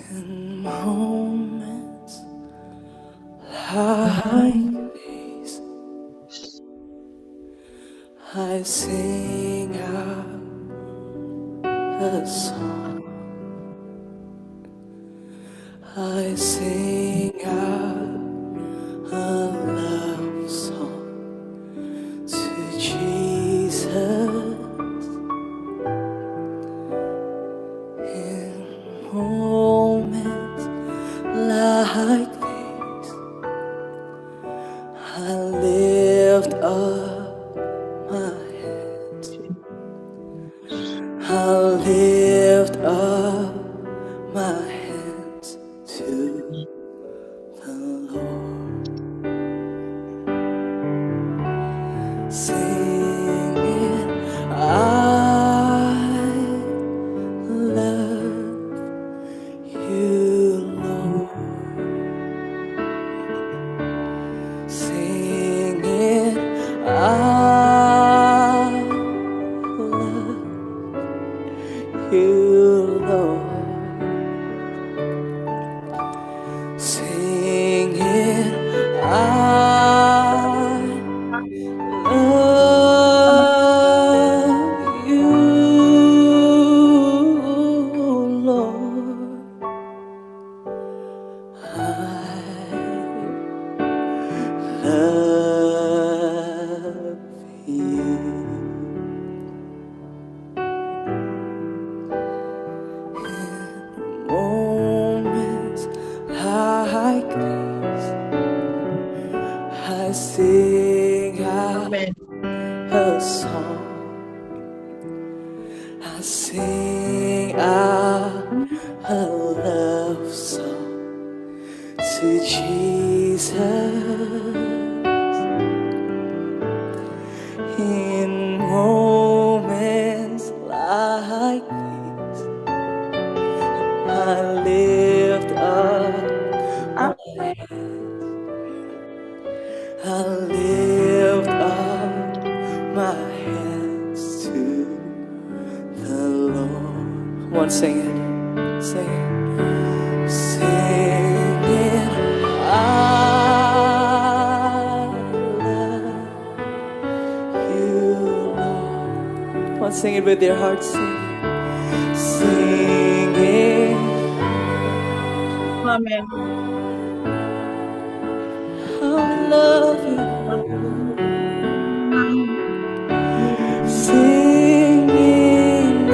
In moments like these, I sing out a song. I sing out a love song to Jesus. In moments like these, I lift up my hands. I lift up my hands to the Lord, singing, I love you, Lord, singing, I love you, Lord, singing, I love you, Lord. I love you. In moments like these, I sing out a song. I sing out a love song to Jesus. In moments like these, I lift up my hands. I lift up my hands to the Lord. One, sing it, sing it, sing it. I love you, Lord. One, sing it with your heart, sing it, sing it. Amen. I love you, singing, I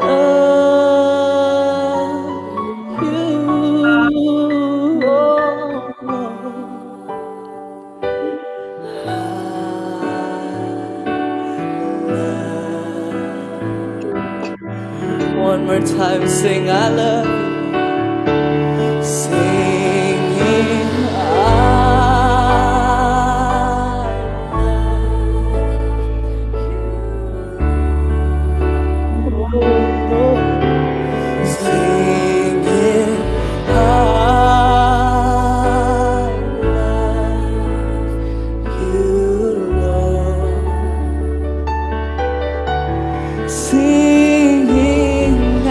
love you, one more time, sing, I love you. Singing, I love you. Singing, I love you, Lord. Singing, I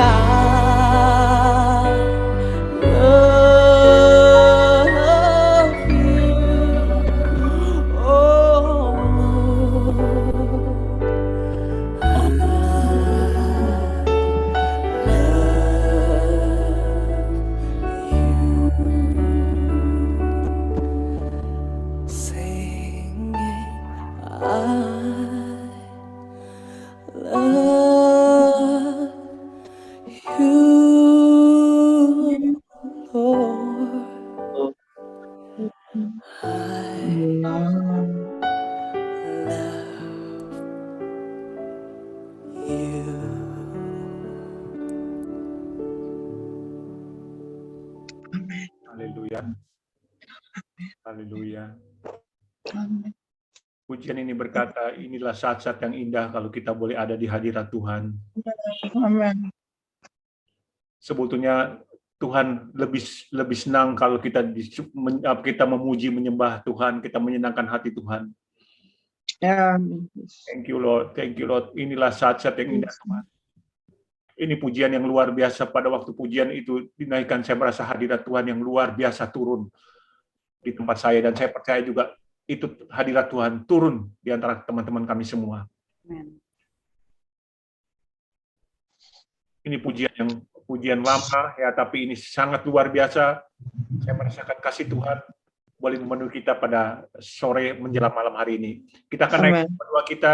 Ya. Pujian ini berkata, inilah saat-saat yang indah kalau kita boleh ada di hadirat Tuhan. Amin. Sebetulnya Tuhan lebih senang kalau kita memuji, menyembah Tuhan, kita menyenangkan hati Tuhan. Thank you Lord, thank you Lord. Inilah saat-saat yang indah Tuhan. Ini pujian yang luar biasa. Pada waktu pujian itu dinaikkan, saya merasa hadirat Tuhan yang luar biasa turun di tempat saya, dan saya percaya juga itu hadirat Tuhan turun di antara teman-teman kami semua. Ini pujian lama ya, tapi ini sangat luar biasa. Saya merasakan kasih Tuhan boleh memenuhi kita pada sore menjelang malam hari ini. Kita akan naik berdua kita.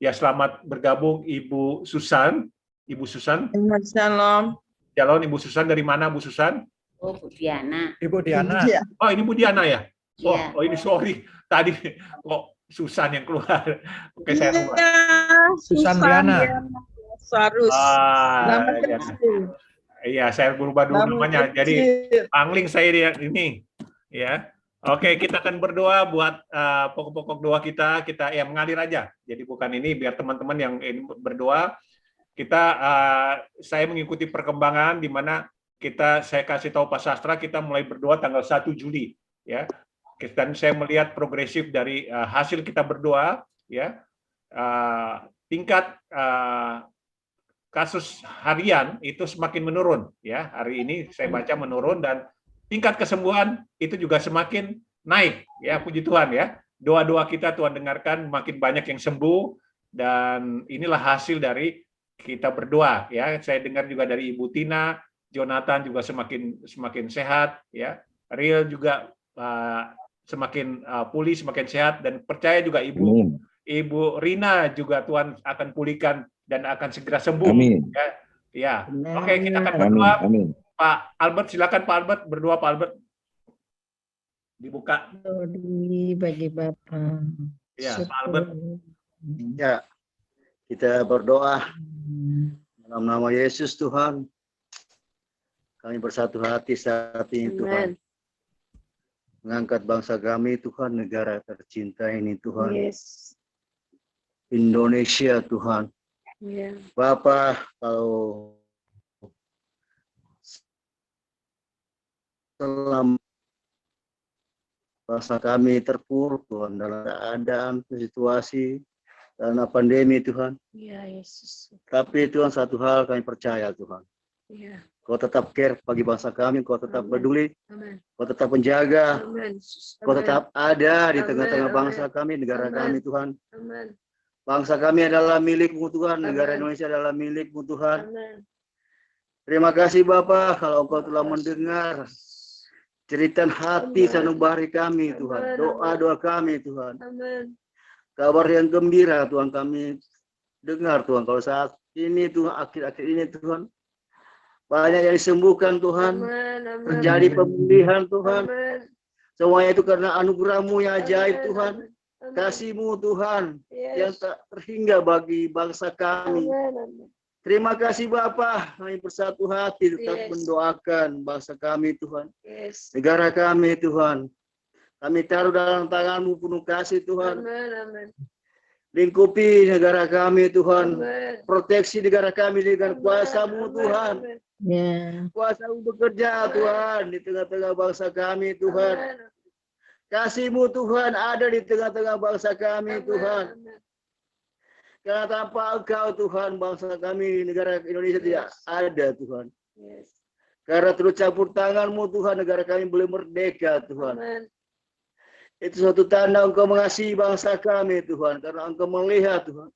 Ya, selamat bergabung Ibu Susan. Ibu Susan. Shalom. Shalom Ibu Susan, dari mana Bu Susan? Oh, Bu Diana. Ibu Diana. Oh, ini Bu Diana ya? Iya. Oh, ini sorry. Tadi kok Susan yang keluar. Oke, saya keluar. Susan Diana. Sarus. Ya. Iya, saya berubah dulu namanya. Jadi pangling saya ini. Ya. Oke, kita akan berdoa buat pokok-pokok doa kita ya mengalir aja. Jadi bukan ini, biar teman-teman yang ini berdoa. Saya mengikuti perkembangan di mana saya kasih tahu Pak Sastra, kita mulai berdoa tanggal 1 Juli ya. Dan saya melihat progresif dari hasil kita berdoa ya. Tingkat kasus harian itu semakin menurun ya. Hari ini saya baca menurun, dan tingkat kesembuhan itu juga semakin naik ya. Puji Tuhan ya. Doa-doa kita Tuhan dengarkan, makin banyak yang sembuh, dan inilah hasil dari kita berdoa ya. Saya dengar juga dari Ibu Tina, Jonathan juga semakin sehat ya. Real juga semakin pulih, semakin sehat, dan percaya juga Ibu Rina juga Tuhan akan pulihkan dan akan segera sembuh. Amin. Ya. Oke, kita akan berdoa. Amin. Pak Albert, silakan Pak Albert berdoa. Pak Albert, dibuka. Bagi Bapak. Ya, Pak Albert. Ya, kita berdoa dalam nama Yesus Tuhan. Kami bersatu hati saat ini Tuhan. Mengangkat bangsa kami Tuhan, negara tercinta ini Tuhan. Yes. Indonesia Tuhan. Yeah. Bapa, kalau selama bangsa kami terpuruk Tuhan dalam keadaan situasi karena pandemi Tuhan. Ya Yesus. Tapi Tuhan, satu hal kami percaya Tuhan. Ya. Kau tetap care bagi bangsa kami, Kau tetap peduli, Amin. Kau tetap menjaga, Amin. Kau tetap ada di Amin. tengah-tengah bangsa Amin. kami, negara Amin. kami Tuhan. Amin. Bangsa kami adalah milik-Mu Tuhan, negara Amin. Indonesia adalah milik-Mu Tuhan. Amin. Terima kasih Bapa kalau Engkau telah mendengar jeritan hati sanubari kami Tuhan, doa-doa kami Tuhan. Amin. Kabar yang gembira Tuhan kami dengar Tuhan, kalau saat ini Tuhan, akhir-akhir ini Tuhan, banyak yang disembuhkan Tuhan, Amin. terjadi pemulihan Tuhan. Amin. Semuanya itu karena anugerah-Mu yang ajaib Tuhan, Amin. kasih-Mu Tuhan Yes. yang tak terhingga bagi bangsa kami. Amin. Terima kasih Bapa, kami bersatu hati tetap Yes. mendoakan bangsa kami Tuhan, Yes. negara kami Tuhan. Kami taruh dalam tangan-Mu penuh kasih Tuhan. Amin. Amin. Lingkupi negara kami Tuhan, Amin. proteksi negara kami dengan kuasa-Mu Tuhan. Amin. Ya. Kuasa-Mu bekerja Tuhan di tengah-tengah bangsa kami Tuhan. Amin. Kasih-Mu Tuhan ada di tengah-tengah bangsa kami Tuhan. Amin. Karena tanpa Engkau Tuhan, bangsa kami, negara Indonesia tidak ada Tuhan. Yes. Karena terus campur tangan-Mu Tuhan, negara kami boleh merdeka Tuhan. Amin. Itu suatu tanda Engkau mengasihi bangsa kami Tuhan, karena Engkau melihat Tuhan.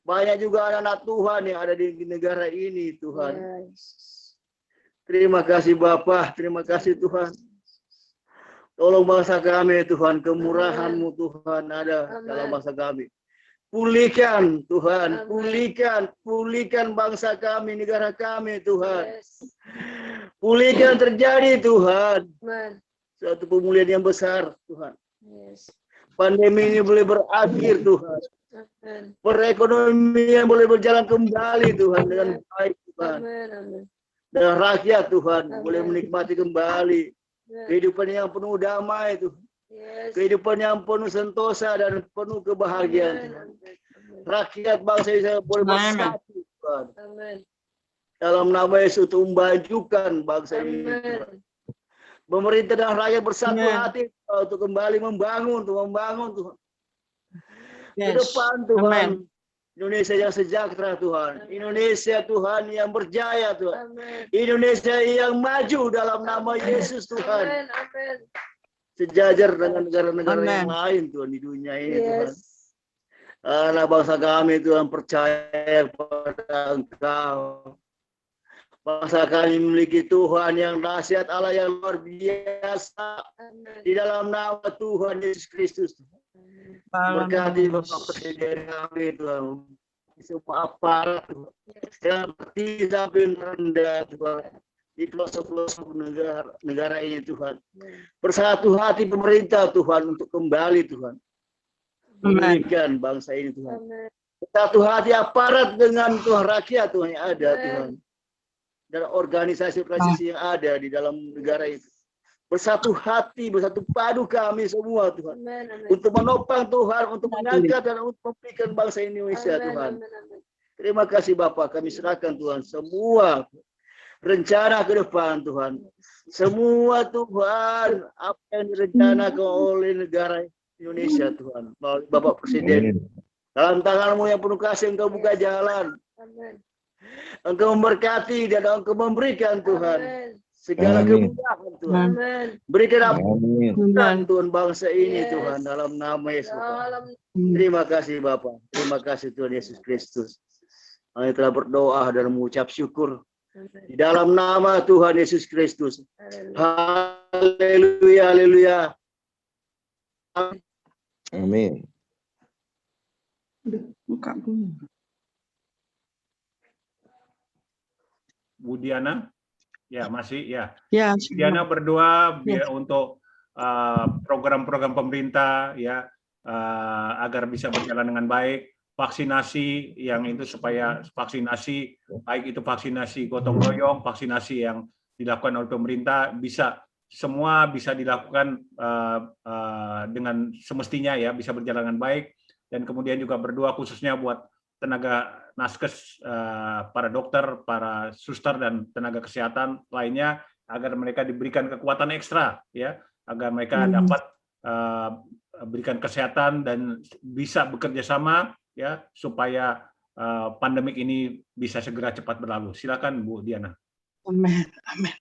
Banyak juga anak-anak Tuhan yang ada di negara ini Tuhan. Yes. Terima kasih Bapa, terima kasih Tuhan. Tolong bangsa kami Tuhan, kemurahan-Mu Tuhan ada dalam bangsa kami. Pulihkan Tuhan, pulihkan bangsa kami, negara kami Tuhan. Yes. Pulihkan terjadi Tuhan. Amin. Suatu pemulihan yang besar Tuhan. Yes. Pandemi ini boleh berakhir Tuhan. Amin. Perekonomian boleh berjalan kembali Tuhan dengan baik Tuhan. Amin. Amin. Dan rakyat Tuhan Amin. boleh menikmati kembali Amin. kehidupan yang penuh damai Tuhan. Yes. Kehidupan yang penuh sentosa dan penuh kebahagiaan. Tuhan. Rakyat bangsa Israel boleh bersatu, Tuhan. Amin. Dalam nama Yesus untuk memajukan bangsa ini. Tuhan. Pemerintah dan rakyat bersatu hati untuk kembali membangun Tuhan. Ke depan Tuhan. Indonesia yang sejahtera Tuhan. Indonesia Tuhan yang berjaya Tuhan. Amin. Indonesia yang maju dalam nama Yesus Tuhan. Amin. Amin. Sejajar dengan negara-negara yang lain Tuhan di dunia ini Tuhan. Yes. Anak bangsa kami Tuhan percaya pada Engkau. Bangsa kami memiliki Tuhan yang dahsyat, Allah yang luar biasa. Amin. Di dalam nama Tuhan Yesus Kristus. Berkati Bapak Presiden kami Tuhan. Semua aparat Tuhan. Yang berdiri sampai rendah Tuhan. Di pelosok-pelosok negara ini Tuhan. Bersatu hati pemerintah Tuhan untuk kembali Tuhan. Memulihkan bangsa ini Tuhan. Bersatu hati aparat dengan Tuhan rakyat Tuhan yang ada Tuhan. Dan organisasi-organisasi yang ada di dalam negara itu. Bersatu hati, bersatu padu kami semua Tuhan. Untuk menopang Tuhan, untuk mengangkat dan untuk memberikan bangsa Indonesia Tuhan. Terima kasih Bapak, kami serahkan Tuhan semua rencana ke depan Tuhan. Semua Tuhan, apa yang direncanakan oleh negara Indonesia Tuhan. Melalui Bapak Presiden. Dalam tangan-Mu yang penuh kasih Engkau buka jalan. Engkau memberkati dan Engkau memberikan Tuhan. Segala kemudahan Tuhan. Berikan ampunan Tuhan bangsa ini Tuhan dalam nama Yesus. Terima kasih Bapak. Terima kasih Tuhan Yesus Kristus. Kami telah berdoa dan mengucap syukur di dalam nama Tuhan Yesus Kristus. Haleluya, haleluya. Amin. Bu Diana, ya masih ya. Ya. Bu Diana berdoa biar untuk program-program pemerintah ya agar bisa berjalan dengan baik. Vaksinasi yang itu supaya vaksinasi baik itu vaksinasi gotong royong, vaksinasi yang dilakukan oleh pemerintah semua bisa dilakukan dengan semestinya ya, bisa berjalan dengan baik. Dan kemudian juga berdoa khususnya buat tenaga naskes, para dokter, para suster dan tenaga kesehatan lainnya agar mereka diberikan kekuatan ekstra ya, agar mereka dapat berikan kesehatan dan bisa bekerja sama ya supaya pandemik ini bisa segera cepat berlalu. Silakan Bu Diana. Amin, amin.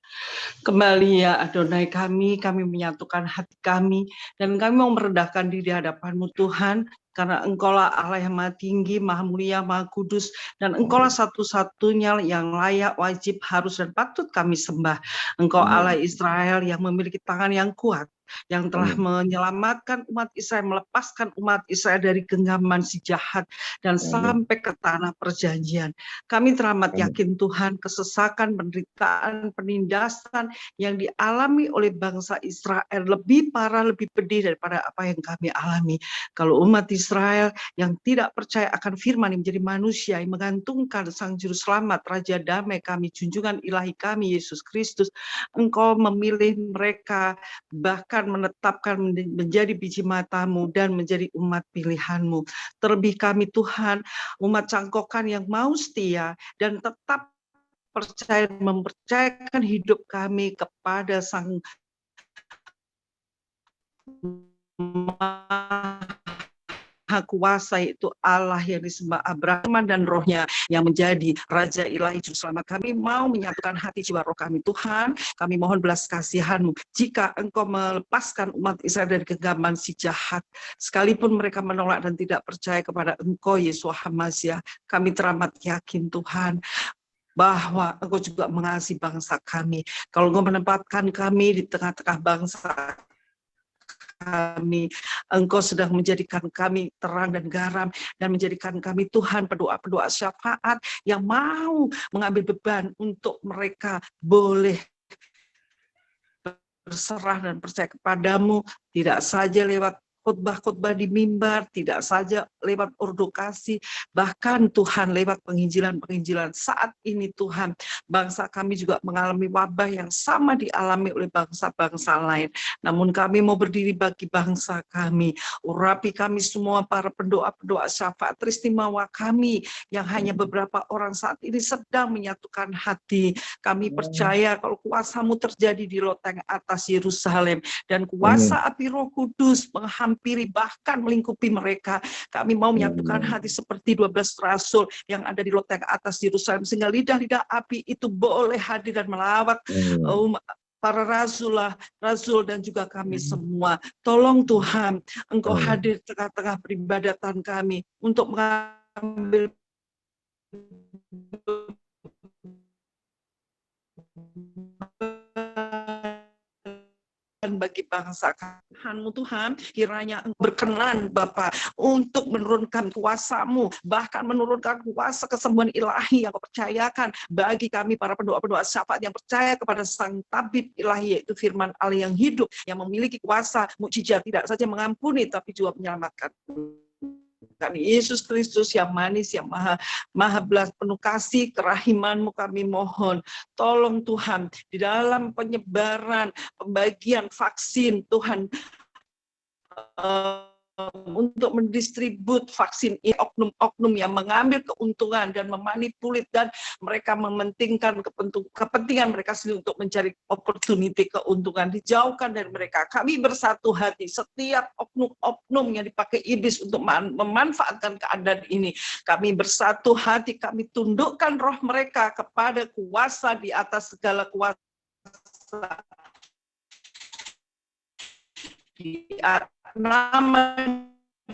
Kembali ya Adonai kami menyatukan hati kami, dan kami mau merendahkan diri di hadapan-Mu Tuhan, karena Engkaulah Allah yang Maha Tinggi, Maha Mulia, Maha Kudus, dan Engkaulah satu-satunya yang layak, wajib, harus, dan patut kami sembah. Engkau Allah Israel yang memiliki tangan yang kuat, yang telah menyelamatkan umat Israel, melepaskan umat Israel dari genggaman si jahat dan sampai ke tanah perjanjian. Kami teramat yakin Tuhan, kesesakan, penderitaan, penindasan yang dialami oleh bangsa Israel lebih parah, lebih pedih daripada apa yang kami alami. Kalau umat Israel yang tidak percaya akan firman yang menjadi manusia, yang menggantungkan Sang Juru Selamat, Raja Damai kami, junjungan ilahi kami, Yesus Kristus, Engkau memilih mereka, bahkan menetapkan menjadi biji mata-Mu dan menjadi umat pilihan-Mu. Terlebih kami Tuhan, umat cangkokan yang mau setia dan tetap percaya, mempercayakan hidup kami kepada Sang Maha Kuasa, yaitu Allah yang disembah Abraham dan rohnya yang menjadi Raja Ilahi Juru Selamat. Kami mau menyatukan hati jiwa roh kami Tuhan. Kami mohon belas kasihan-Mu. Jika Engkau melepaskan umat Israel dari genggaman si jahat, sekalipun mereka menolak dan tidak percaya kepada Engkau Yeshua HaMashiach, kami teramat yakin Tuhan bahwa Engkau juga mengasihi bangsa kami. Kalau Engkau menempatkan kami di tengah-tengah bangsa kami, Engkau sedang menjadikan kami terang dan garam, dan menjadikan kami Tuhan pendoa-pendoa syafaat yang mau mengambil beban untuk mereka boleh berserah dan percaya kepadamu, tidak saja lewat khotbah-khotbah di mimbar, tidak saja lewat ordokasi, bahkan Tuhan lewat penginjilan-penginjilan saat ini Tuhan, bangsa kami juga mengalami wabah yang sama dialami oleh bangsa-bangsa lain. Namun kami mau berdiri bagi bangsa kami, urapi kami semua para pendoa-pendoa syafaat istimewa kami yang hanya beberapa orang saat ini sedang menyatukan hati. Kami percaya kalau kuasa-Mu terjadi di loteng atas Yerusalem dan kuasa api Roh Kudus menghampiri bahkan melingkupi mereka. Kami mau menyatukan hati seperti 12 rasul yang ada di loteng atas Yerusalem, sehingga lidah-lidah api itu boleh hadir dan melawat para rasul dan juga kami semua. Tolong Tuhan, Engkau hadir tengah-tengah peribadatan kami untuk mengambil bagi bangsa Tuhan-Mu Tuhan, kiranya berkenan Bapa untuk menurunkan kuasa-Mu, bahkan menurunkan kuasa kesembuhan ilahi yang Kau percayakan bagi kami para pendoa-pendoa syafaat yang percaya kepada Sang Tabib ilahi, yaitu firman Allah yang hidup, yang memiliki kuasa mukjizat tidak saja mengampuni tapi juga menyelamatkan. Kami Yesus Kristus yang manis, yang maha belas penuh kasih, kerahiman-Mu kami mohon. Tolong Tuhan, di dalam penyebaran, pembagian vaksin Tuhan, untuk mendistribut vaksin ini, oknum-oknum yang mengambil keuntungan dan memanipulir dan mereka mementingkan kepentingan mereka sendiri untuk mencari opportunity, keuntungan, dijauhkan dari mereka. Kami bersatu hati, setiap oknum-oknum yang dipakai iblis untuk memanfaatkan keadaan ini, kami bersatu hati, kami tundukkan roh mereka kepada kuasa di atas segala kuasa, nama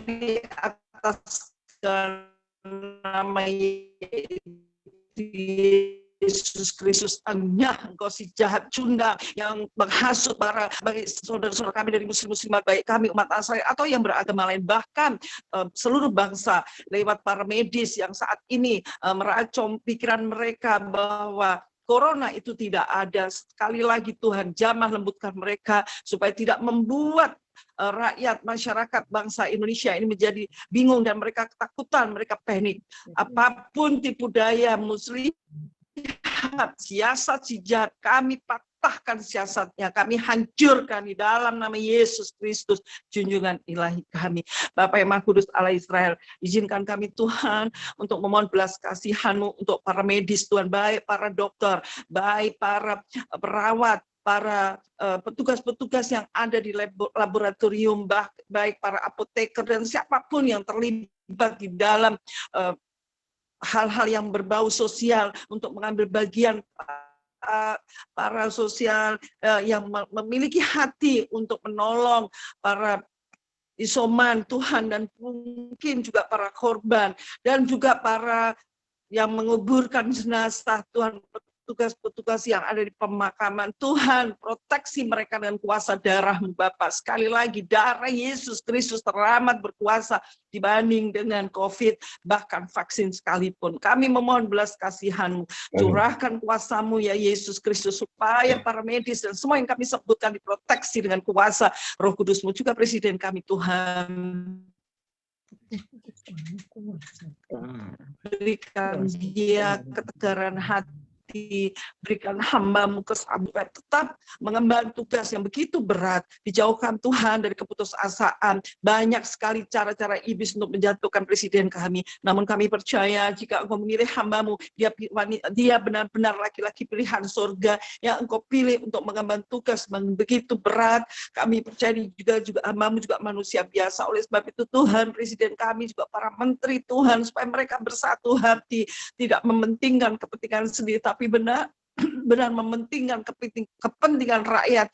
di atas nama Yesus Kristus. Engkau si jahat cunda yang menghasut para baik saudara-saudara kami dari muslim-muslimat, baik kami umat Nasrani atau yang beragama lain, bahkan seluruh bangsa lewat para medis yang saat ini meracau pikiran mereka bahwa Corona itu tidak ada. Sekali lagi Tuhan, jamah lembutkan mereka supaya tidak membuat rakyat, masyarakat, bangsa Indonesia ini menjadi bingung dan mereka ketakutan, mereka panik. Apapun tipu daya muslim, siasat si jahat, kami patahkan siasatnya, kami hancurkan di dalam nama Yesus Kristus, junjungan ilahi kami. Bapa yang Maha Kudus Allah Israel, izinkan kami Tuhan untuk memohon belas kasihan-Mu untuk para medis Tuhan, baik para dokter, baik para perawat, para petugas-petugas yang ada di laboratorium, baik para apoteker dan siapapun yang terlibat di dalam hal-hal yang berbau sosial untuk mengambil bagian, para sosial yang memiliki hati untuk menolong para isoman Tuhan, dan mungkin juga para korban dan juga para yang menguburkan jenazah Tuhan, petugas-petugas yang ada di pemakaman. Tuhan, proteksi mereka dengan kuasa darah-Mu Bapa. Sekali lagi, darah Yesus Kristus teramat berkuasa dibanding dengan COVID, bahkan vaksin sekalipun. Kami memohon belas kasihan-Mu, curahkan kuasa-Mu ya Yesus Kristus, supaya para medis dan semua yang kami sebutkan diproteksi dengan kuasa Roh Kudus-Mu, juga Presiden kami Tuhan. Berikan dia ketegaran hati, berikan hamba-Mu kesabaran, tetap mengemban tugas yang begitu berat, dijauhkan Tuhan dari keputusasaan. Banyak sekali cara-cara iblis untuk menjatuhkan presiden kami, namun kami percaya jika Engkau memilih hamba-Mu, dia benar-benar laki-laki pilihan surga yang Engkau pilih untuk mengemban tugas yang begitu berat. Kami percaya juga hamba-Mu juga manusia biasa. Oleh sebab itu Tuhan, presiden kami juga para menteri Tuhan, supaya mereka bersatu hati, tidak mementingkan kepentingan sendiri, tapi benar mementingkan kepentingan rakyat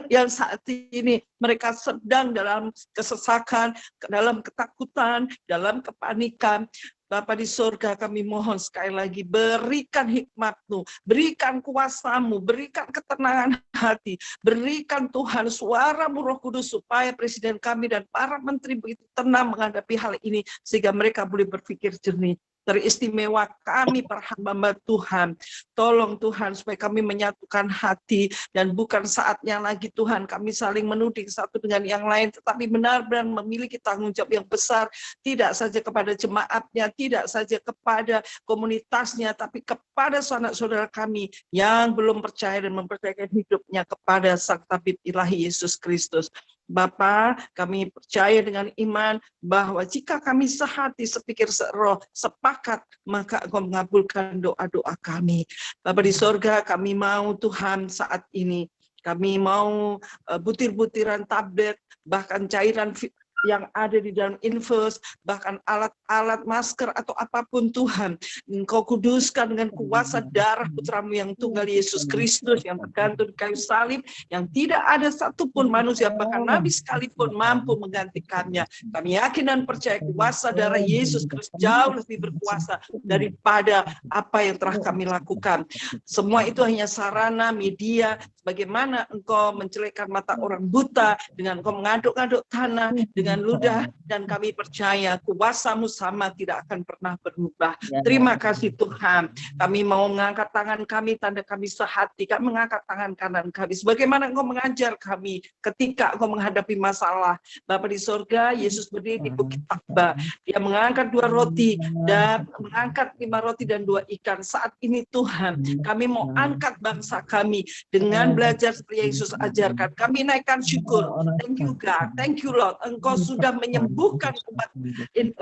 yang saat ini mereka sedang dalam kesesakan, dalam ketakutan, dalam kepanikan. Bapa di surga, kami mohon sekali lagi, berikan hikmat-Mu, berikan kuasa-Mu, berikan ketenangan hati, berikan Tuhan suara-Mu Roh Kudus, supaya presiden kami dan para menteri begitu tenang menghadapi hal ini, sehingga mereka boleh berpikir jernih. teristimewa kami para hamba Tuhan. Tolong Tuhan supaya kami menyatukan hati dan bukan saatnya lagi Tuhan kami saling menuding satu dengan yang lain, tetapi benar-benar memiliki tanggung jawab yang besar, tidak saja kepada jemaatnya, tidak saja kepada komunitasnya, tapi kepada saudara-saudara kami yang belum percaya dan mempercayakan hidupnya kepada Sang Tabib Ilahi Yesus Kristus. Bapa, kami percaya dengan iman bahwa jika kami sehati, sepikir, seroh, sepakat, maka Engkau mengabulkan doa-doa kami. Bapa di sorga, kami mau Tuhan saat ini, kami mau butir-butiran tablet, bahkan cairan yang ada di dalam infus, bahkan alat-alat masker atau apapun Tuhan, Engkau kuduskan dengan kuasa darah Putramu yang tunggal Yesus Kristus yang tergantung di kayu salib, yang tidak ada satupun manusia, bahkan Nabi sekalipun mampu menggantikannya. Kami yakin dan percaya kuasa darah Yesus Kristus jauh lebih berkuasa daripada apa yang telah kami lakukan. Semua itu hanya sarana media, bagaimana Engkau mencelekkan mata orang buta, dengan Engkau mengaduk-aduk tanah, dengan ludah, dan kami percaya kuasa-Mu sama tidak akan pernah berubah. Terima kasih Tuhan. Kami mau mengangkat tangan kami, tanda kami sehati, kami mengangkat tangan kanan kami, sebagaimana Engkau mengajar kami ketika Engkau menghadapi masalah. Bapa di sorga, Yesus berdiri di Bukit Takba, Dia mengangkat 2 roti dan mengangkat 5 roti dan 2 ikan. Saat ini Tuhan, kami mau angkat bangsa kami dengan belajar seperti Yesus ajarkan. Kami naikkan syukur. Thank you God, thank you Lord. Engkau sudah menyembuhkan umat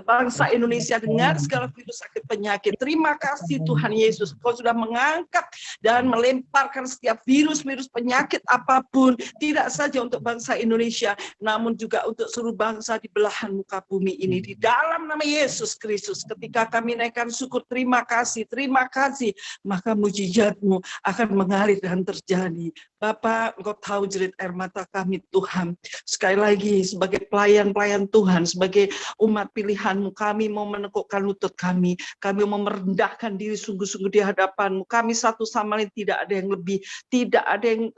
bangsa Indonesia dengan segala virus sakit penyakit. Terima kasih Tuhan Yesus, Engkau sudah mengangkat dan melemparkan setiap virus-virus penyakit apapun, tidak saja untuk bangsa Indonesia, namun juga untuk seluruh bangsa di belahan muka bumi ini. Di dalam nama Yesus Kristus, ketika kami naikkan syukur, terima kasih, maka mujizat-Mu akan mengalir dan terjadi. Bapak, Engkau tahu jerit air mata kami Tuhan. Sekali lagi, sebagai pelayan-pelayan Tuhan, sebagai umat pilihan-Mu, kami mau menekukkan lutut kami mau merendahkan diri sungguh-sungguh di hadapan-Mu. Kami satu sama lain tidak ada yang lebih, tidak ada yang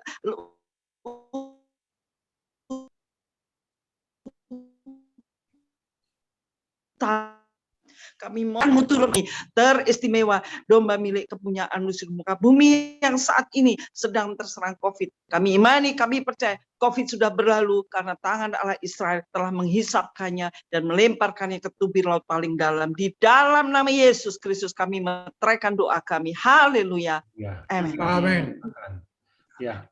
kami mohon turun teristimewa domba milik kepunyaan seluruh muka bumi yang saat ini sedang terserang COVID. Kami imani, kami percaya COVID sudah berlalu karena tangan Allah Israel telah menghisapkannya dan melemparkannya ke tubir laut paling dalam. Di dalam nama Yesus Kristus kami meteraikan doa kami. Haleluya. Ya. Amin. Amin. Ya,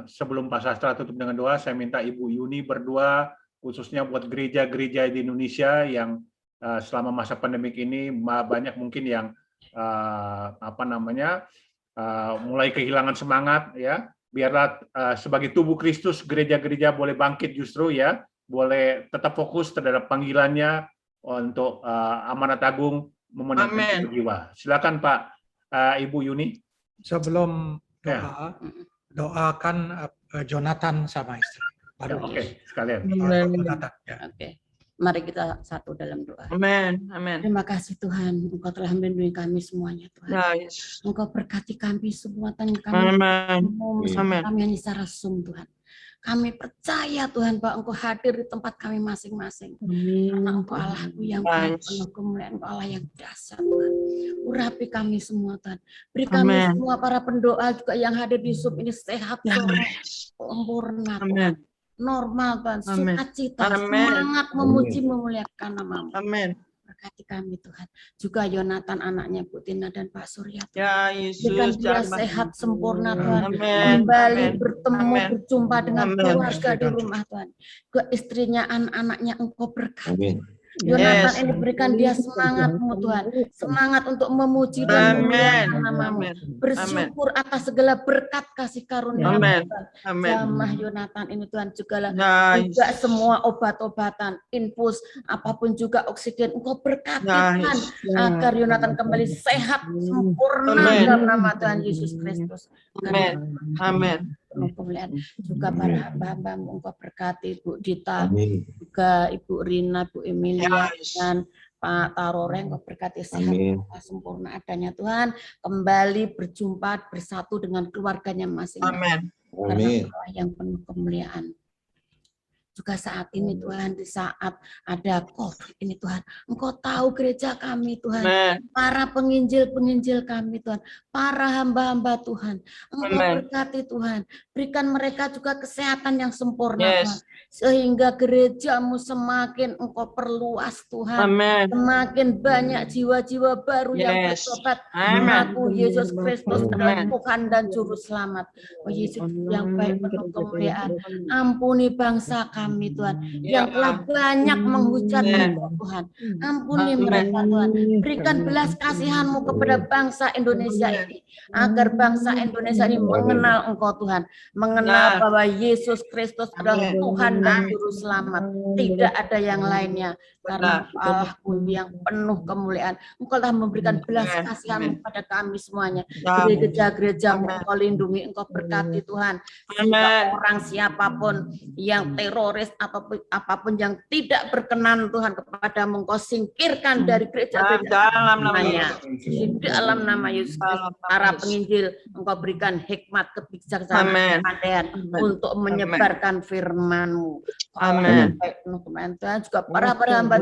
sebelum Pak Sastra tutup dengan doa, saya minta Ibu Yuni berdoa khususnya buat gereja-gereja di Indonesia yang selama masa pandemik ini banyak mungkin yang mulai kehilangan semangat, ya. Biarlah sebagai tubuh Kristus gereja-gereja boleh bangkit justru, ya, boleh tetap fokus terhadap panggilannya untuk amanat agung memenangkan jiwa. Silakan Pak Ibu Yuni. Sebelum doa, doakan Jonathan sama istri. Oke, sekalian. Jonathan, ya. Oke. Mari kita satu dalam doa. Amin. Amin. Terima kasih Tuhan, Engkau telah melindungi kami semuanya Tuhan. Yes. Engkau berkati kami semua Tuhan, kami hanya secara Zoom Tuhan. Kami percaya Tuhan bahwa Engkau hadir di tempat kami masing-masing. Karena Engkau Allahku yang baik, penuh kemuliaan, Engkau Allah yang dahsyat Tuhan. Urapi kami semua Tuhan. Beri kami semua para pendoa juga yang hadir di Zoom ini sehat, sempurna Tuhan. Normal Tuhan, sukacita, semangat memuji memuliakan nama-Mu. Amin. Berkati kami Tuhan. Juga Yonatan anaknya Bu Tina dan Pak Surya Tuhan. Ya Yesus, berikan dia sehat sempurna Tuhan. Amin. Kembali bertemu, berjumpa dengan keluarga di rumah Tuhan. Ke istrinya, anak-anaknya Engkau berkati. Yonatan ini berikan dia semangat-Mu Tuhan, semangat untuk memuji dan memuliakan nama-Mu. Bersyukur atas segala berkat kasih karunia-Mu Tuhan. Jamah Yonatan ini Tuhan juga semua obat-obatan, infus, apapun juga oksigen, Engkau berkati Tuhan, agar Yonatan kembali sehat sempurna dalam nama Tuhan Yesus Kristus. Amin. Kemuliaan juga para hamba-Mu Engkau berkati Bu Dita, juga Ibu Rina, Bu Emilia, dan Pak Tarore, Engkau berkati sehat sempurna adanya Tuhan, kembali berjumpa bersatu dengan keluarganya masing-masing. Amin. Allah yang penuh kemuliaan. juga saat ini Tuhan, di saat ada COVID ini Tuhan, Engkau tahu gereja kami Tuhan, para penginjil-penginjil kami Tuhan, para hamba-hamba Tuhan, Engkau berkati Tuhan, berikan mereka juga kesehatan yang sempurna Tuhan, sehingga gerejamu semakin Engkau perluas Tuhan, semakin banyak jiwa-jiwa baru yang bertobat mengaku Yesus Kristus adalah Tuhan dan Juru Selamat. Oh Yesus yang baik penuh kemuliaan, ampuni bangsa kami Tuhan, yang telah banyak menghujat Engkau Tuhan, ampuni mereka Tuhan, berikan belas kasihan-Mu kepada bangsa Indonesia ini, agar bangsa Indonesia ini mengenal Engkau Tuhan, mengenal bahwa Yesus Kristus adalah Tuhan dan Juru Selamat, tidak ada yang lainnya, karena Allahku yang penuh kemuliaan, Engkau telah memberikan belas kasihan pada kami semuanya, gereja-gerejamu Engkau lindungi, Engkau berkati Tuhan, sehingga orang siapapun yang teroris apapun yang tidak berkenan Tuhan kepadamu, Engkau singkirkan dari gereja-gereja namanya, di dalam nama Yesus Kristus. Para penginjil Engkau berikan hikmat, kebijaksanaan, kepandaian untuk menyebarkan firman-Mu. Amin. Tuhan juga para hamba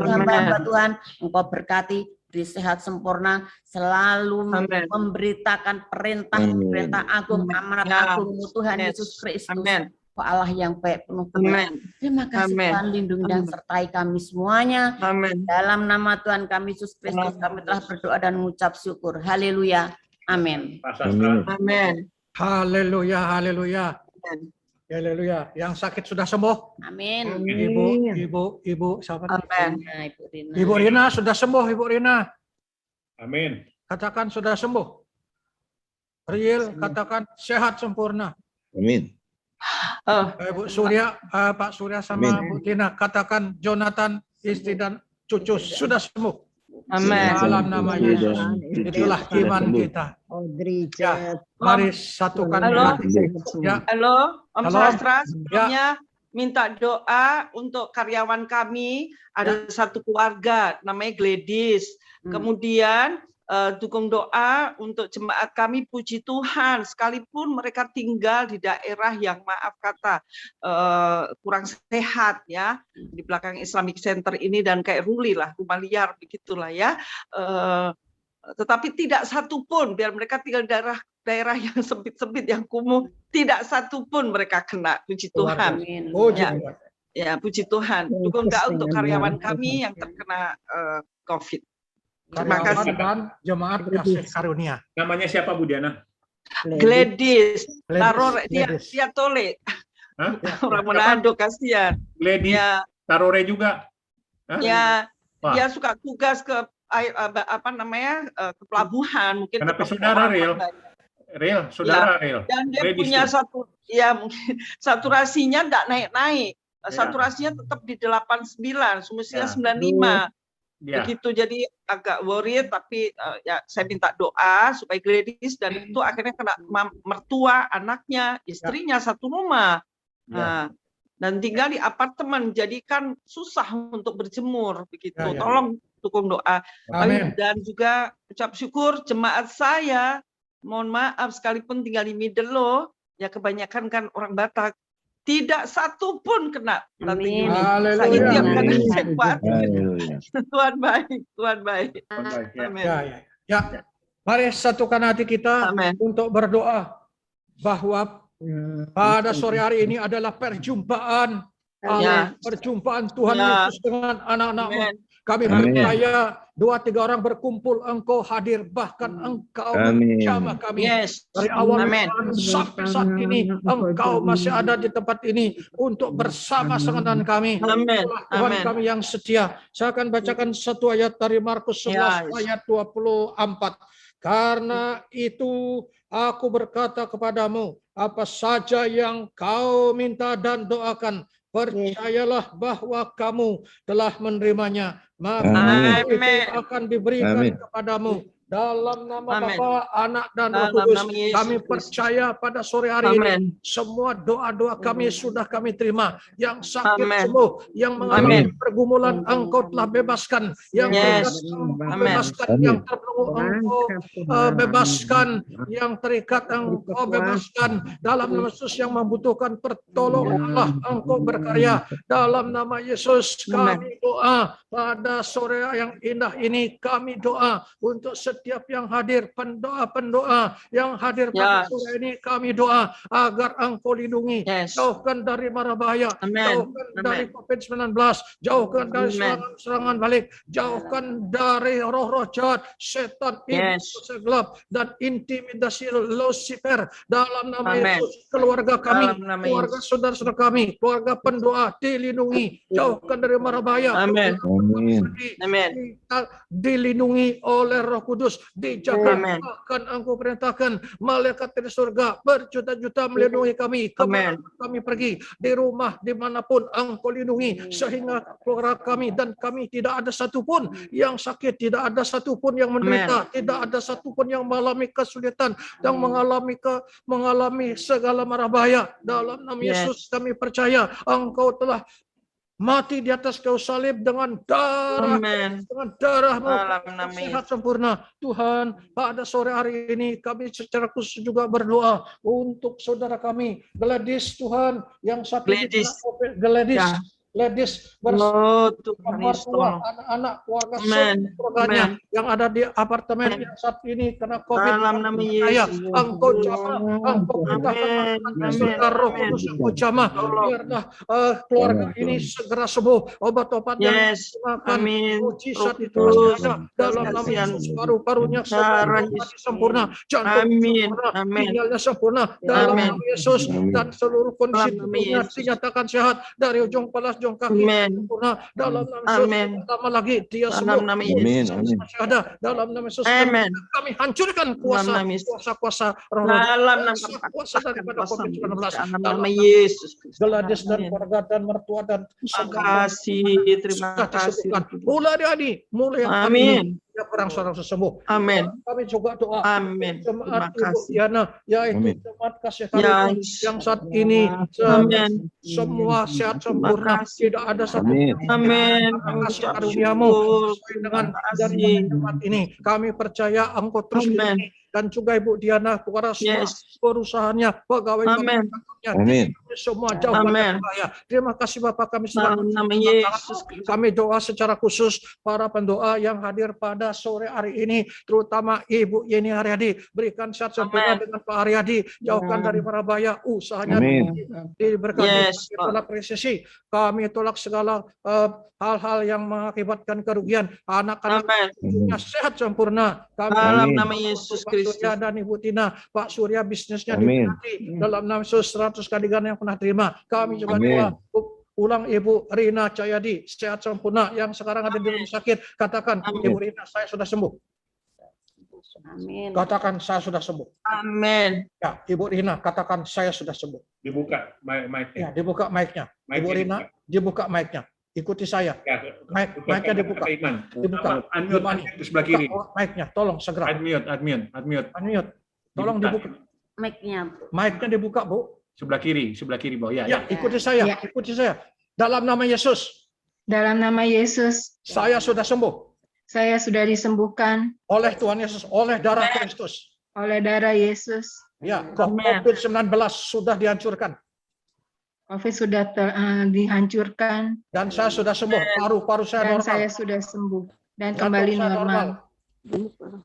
Tuhan, Engkau berkati, beri sehat sempurna, selalu memberitakan perintah agung, amanat agung Tuhan Yesus Kristus. Allah yang baik penuh kemuliaan. Terima kasih Tuhan, lindungi dan sertai kami semuanya. Dalam nama Tuhan kami Yesus Kristus kami telah berdoa dan mengucap syukur. Haleluya. Amin. Amin. Haleluya, haleluya. Haleluya. Yang sakit sudah sembuh. Amin. Ibu, siapa? Amin. Ibu Rina sudah sembuh, Ibu Rina. Amin. Katakan sudah sembuh. Riel, katakan sehat sempurna. Amin. Bu Surya, Pak Surya sama Bu Tina, katakan Jonathan, istri dan cucu sudah sembuh. Amin. Dalam nama Yesus. Itulah iman kita. Ya, mari satukan. Halo, Om Sastra, sebelumnya minta doa untuk karyawan kami, ada satu keluarga namanya Gladys. Kemudian dukung doa untuk jemaat kami, puji Tuhan, sekalipun mereka tinggal di daerah yang maaf kata kurang sehat ya, di belakang Islamic Center ini dan kayak Ruli lah, rumah liar begitulah ya. Tetapi tidak satu pun, biar mereka tinggal di daerah yang sempit-sempit, yang kumuh, tidak satu pun mereka kena, puji Tuhan. Ya, puji Tuhan. Dukung doa untuk karyawan kami yang terkena COVID. Terima kasih. Dan jemaat kasih karunia. Namanya siapa Bu Diana? Gladys. Tarore, dia tole. Orang Manado, kasihan. Gladys. Tarore juga. Ya, dia suka tugas ke ke pelabuhan mungkin. Kenapa saudara Real? Real, saudara Real. Dan dia punya satu, ya mungkin saturasinya enggak naik-naik. Saturasinya tetap di 89, semestinya 95. Begitu, jadi agak worried, tapi ya saya minta doa supaya Gladys dan itu akhirnya kena mertua, anaknya, istrinya satu rumah. Dan tinggal di apartemen, jadi kan susah untuk berjemur begitu. Tolong dukung doa. Dan juga ucap syukur jemaat saya, mohon maaf sekalipun tinggal di Midelo, ya kebanyakan kan orang Batak, tidak satu pun kena. Amin. Saya tiap kali saya khawatir. Tuhan baik, Tuhan baik. Amin. Ya, mari satukan hati kita untuk berdoa bahwa pada sore hari ini adalah perjumpaan Allah, perjumpaan Tuhan Yesus dengan anak-anak-Mu. Kami percaya 2-3 orang berkumpul, Engkau hadir, bahkan Engkau bersama kami. Dari awal sampai saat ini, Engkau masih ada di tempat ini untuk bersama-sama dengan kami. Tuhan kami yang setia. Saya akan bacakan satu ayat dari Markus 11 ayat 24. Karena itu aku berkata kepadamu, apa saja yang kau minta dan doakan, percayalah bahwa kamu telah menerimanya, maka itu akan diberikan kepadamu. Dalam nama Amin. Bapa, Anak, dan Roh Dalam Kudus, nama Yesus kami Kristus. percaya pada sore hari ini Amin. semua doa-doa kami sudah kami terima. Yang sakit Amin. sembuh, yang mengalami Amin. pergumulan Engkau telah bebaskan, yang Yes. terikat Engkau Amin. bebaskan, yang terbelenggu Engkau bebaskan, yang terikat Engkau bebaskan. Dalam nama Yesus, yang membutuhkan pertolongan Allah Engkau berkarya. Dalam nama Yesus kami doa pada sore yang indah ini, kami doa untuk setiap yang hadir, pendoa-pendoa yang hadir pada Yes. sore ini, kami doa agar Engkau lindungi, Yes. jauhkan dari mara bahaya, Amin. jauhkan dari COVID-19, jauhkan dari Amen. serangan balik, jauhkan dari roh-roh jahat, setan, iblis, Yes. kuasa gelap, dan intimidasi Lucifer. Dalam nama Amen. Yesus, keluarga kami, Dalam nama keluarga Yesus. saudara-saudara kami, keluarga pendoa dilindungi, jauhkan dari mara bahaya. Amin. Amin. Amin. Dilindungi oleh Roh Kudus, dijaga. Amin. Bahkan Engkau perintahkan malaikat dari surga berjuta-juta melindungi kami kemana kami pergi, di rumah dimanapun Engkau lindungi, sehingga keluarga kami dan kami tidak ada satupun yang sakit, tidak ada satupun yang menderita, tidak ada satupun yang mengalami kesulitan, yang mengalami segala mara bahaya. Dalam nama Yes. Yesus kami percaya Engkau telah mati di atas kayu salib dengan darah, Amin. dengan darah-Mu Dalam nama sehat sempurna. Tuhan, pada sore hari ini kami secara khusus juga berdoa untuk saudara kami Gladys, Tuhan, yang saat ini Gladys. kena COVID. Gladys, Ya. Gladys Oh, Tuhan Yesus mertua, tolong. anak-anak, keluarga, Amin. seluruh keluarganya Amin. yang ada di apartemen Amin. yang saat ini kena COVID. Dalam nama Percaya, Yesus. Engkau jamah, Engkau perintahkan Amin. malaikat Amin. surga, Roh Amin. Kudus Engkau jamah. Tolong. Biarlah keluarga ini segera sembuh. Obat-obat yang Yes. digunakan, Amin. mujizat Roh itu pasti Kudus. ada. Dalam nama Kasihan. Yesus, paru-parunya Darah sempurna, Yesus. sempurna, jantung Amin. sempurna, Amin. ginjalnya sempurna. Dalam Amin. nama Yesus, dan seluruh kondisi Dalam nama tubuhnya Yesus. dinyatakan sehat dari ujung kepala, ujung kaki Amin. sempurna. Dalam nama Yesus, Amin. tidak lama lagi dia Dalam sembuh. nama Yesus. Masih ada. Dalam nama Yesus, Amin. kami hancurkan Dalam nama Yesus. kuasa-kuasa roh, Dalam nama kuasa daripada COVID-19. dalam Dalam nama Yesus. Gladys dan Amin. keluarga dan mertua dan Terima kasih, terima sudah kasih. disembuhkan. Mulai hari ini, mulai yang hari ini, Amin. ya orang sembuh. Amin. Kami juga doa Amin. jemaat Terima Ibu kasih. Diana, yaitu Amin. jemaat kasih karunia Yes. yang saat ini Amin. semua sehat Terima sempurna, kasih. tidak ada satu Amin. Amin. kasih Mengucap karuniamu syukur. sesuai dengan Terima dari kasih. jemaat ini. Kami percaya Engkau terus Amin. lindungi, dan juga Ibu Diana, kepada semua Yes. perusahaannya, pegawai Amin. kantornya, Amin. semua jauh Amin. bahaya. Terima kasih Bapak, kami sudah Dalam nama Yesus Kristus. kami doa secara khusus para pendoa yang hadir pada sore hari ini, terutama Ibu Yeni Haryadi, berikan sehat sempurna Amin. dengan Pak Haryadi, jauhkan dari mara bahaya, usahanya Amin. diberkati. Yes, Kami tolak resesi, kami tolak segala hal-hal yang mengakibatkan kerugian. Anak-anak Amin. punya sehat sempurna. Kami Dalam Amin. nama Yesus Pak Kristus. Surya dan Ibu Tina, Pak Surya bisnisnya Amin. diberkati dalam nama Yesus, 100 kali ganda yang pernah terima. Kami juga Amin. doa ulang Ibu Rina Cahyadi sehat sempurna yang sekarang ada di rumah sakit. Katakan, Amin. Ibu Rina, saya sudah sembuh. Amin. Katakan, saya sudah sembuh. Amin. Ya, Ibu Rina, katakan, saya sudah sembuh. Dibuka Ya, mic-nya. dibuka mic-nya. Ibu Rina, dibuka mic-nya. Ikuti saya. Ya, Mic-nya dibuka. Kata Iman. Dibuka. Unmute, Imani. unmute di sebelah kiri. Buka mic-nya, tolong segera. Unmute. Unmute. Tolong dibuka. Mic-nya. Mic-nya dibuka, Bu. Sebelah kiri, Bawah. Ya, Ya, ikuti saya. Ya. Ikuti saya. Dalam nama Yesus, Dalam nama Yesus, saya sudah sembuh. saya sudah disembuhkan Oleh Tuhan Yesus, oleh darah Kristus. oleh darah Yesus. Ya, Amin. COVID-19 sudah dihancurkan. COVID sudah dihancurkan Dan saya sudah sembuh. Paru-paru saya dan normal. saya sudah sembuh dan Jantung kembali saya normal.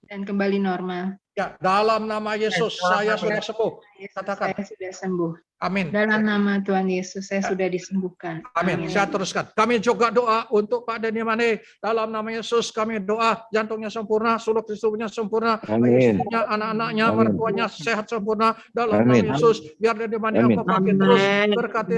Dan kembali normal. Ya, dalam nama Yesus, saya sudah sembuh. Katakan, Saya sudah sembuh. amin. Dalam nama Tuhan Yesus, saya sudah disembuhkan. Amin. Saya teruskan. Kami juga doa untuk Pak Denny Mane. Dalam nama Yesus kami doa jantungnya sempurna, seluruh tubuhnya sempurna, Amin. istrinya, anak-anaknya, Amin. mertuanya sehat sempurna. Dalam Amin. nama Yesus, biar Denny Mane Amin. engkau pakai terus Amin. berkati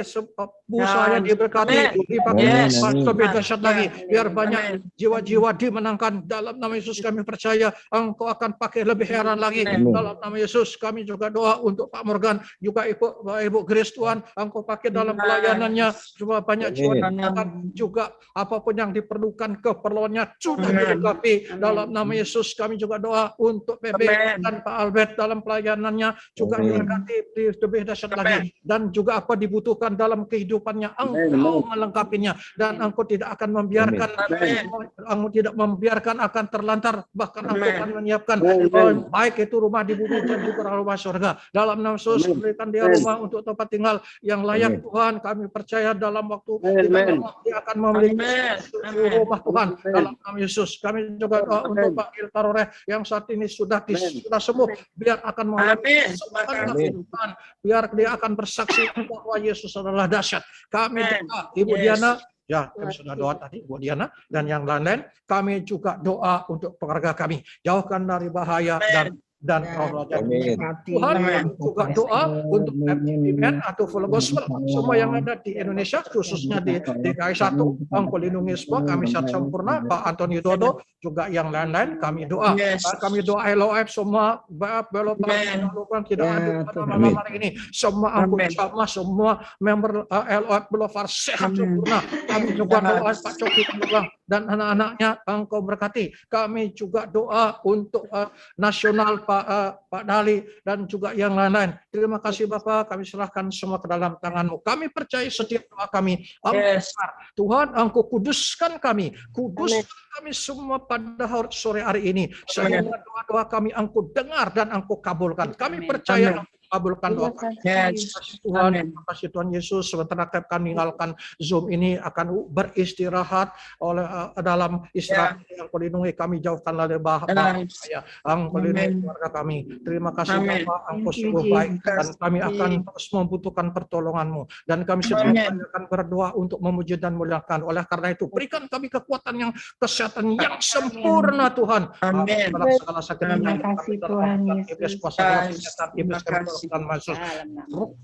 usahanya diberkati, Amin. dipakai Yes. lebih dahsyat lagi. Biar banyak Amin. jiwa-jiwa dimenangkan. Dalam nama Yesus kami percaya engkau akan pakai lebih heran lagi. Amin. Dalam nama Yesus kami juga doa untuk Pak Morgan, juga Ibu Ibu Grace Tuhan, Engkau pakai dalam pelayanannya, cuma banyak Tuhan juga apapun yang diperlukan keperluannya sudah dilengkapi dalam nama Yesus. Kami juga doa untuk PB dan Pak Albert dalam pelayanannya juga diberkati lebih dahsyat lagi, dan juga apa dibutuhkan dalam kehidupannya Engkau melengkapinya, dan Engkau tidak akan membiarkan Engkau tidak membiarkan akan terlantar, bahkan Engkau akan menyiapkan baik itu rumah di bumi dan juga rumah surga. Dalam nama Yesus, berikan dia rumah untuk tempat tinggal yang layak Tuhan. Kami percaya dalam waktu dia akan memiliki rumah Tuhan dalam nama Yesus. Kami juga doa untuk Pak Iltarore yang saat ini sudah sembuh, biar akan Tuhan, biar dia akan bersaksi bahwa Yesus adalah dahsyat. Kami doa Ibu Diana. Ya, kami sudah doa tadi, Bu Diana dan yang lain-lain. Kami juga doa untuk keluarga kami, jauhkan dari bahaya dan roh Tuhan. Juga doa untuk FGMN atau Full Gospel, semua yang ada di Indonesia, khususnya di DKI 1, Engkau lindungi semua. Kami sehat sempurna, Pak Antoni Dodo, juga yang lain-lain. Kami doa, kami doa LOF semua, belum tidak ada pada malam hari ini. Semua ampun sama semua member LOF Boulevard sehat sempurna. Kami juga doa Pak Coki dan anak-anaknya, Engkau berkati. Kami juga doa untuk nasional Pak Dali dan juga yang lain-lain. Terima kasih Bapak, kami serahkan semua ke dalam tangan-Mu. Kami percaya setiap doa kami. Tuhan, Engkau kuduskan kami. Kuduskan kami semua pada sore hari ini. Sehingga doa-doa kami Engkau dengar dan Engkau kabulkan. Kami percaya kabulkan doa kami. Tuhan, terima kasih Tuhan Yesus. Sebentar kami meninggalkan Zoom ini akan beristirahat oleh dalam istirahat yang melindungi kami, jauhkan dari bahaya, Engkau melindungi keluarga kami. Terima kasih Bapak, Engkau sungguh baik, dan kami akan terus membutuhkan pertolongan-Mu, dan kami setiap hari akan berdoa untuk memuji dan muliakan. Oleh karena itu, berikan kami kekuatan yang kesehatan yang sempurna Tuhan. Amin. Segala sakit terima kasih Tuhan Yesus. Iblis dan masuk.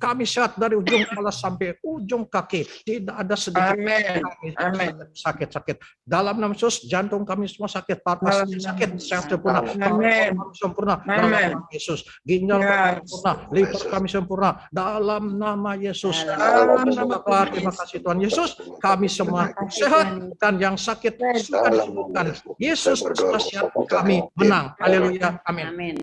Kami sehat dari ujung kepala sampai ujung kaki. Tidak ada sedikit sakit-sakit. Dalam nama Yesus, jantung kami semua sakit, panas sakit, sehat sempurna. Sempurna dalam nama Yesus. Ginjal kami sempurna, liver kami sempurna dalam nama Yesus. Terima kasih Tuhan Yesus. Kami semua sehat dan yang sakit sudah disembuhkan. Yesus Kristus, kami menang. Haleluya. Amin.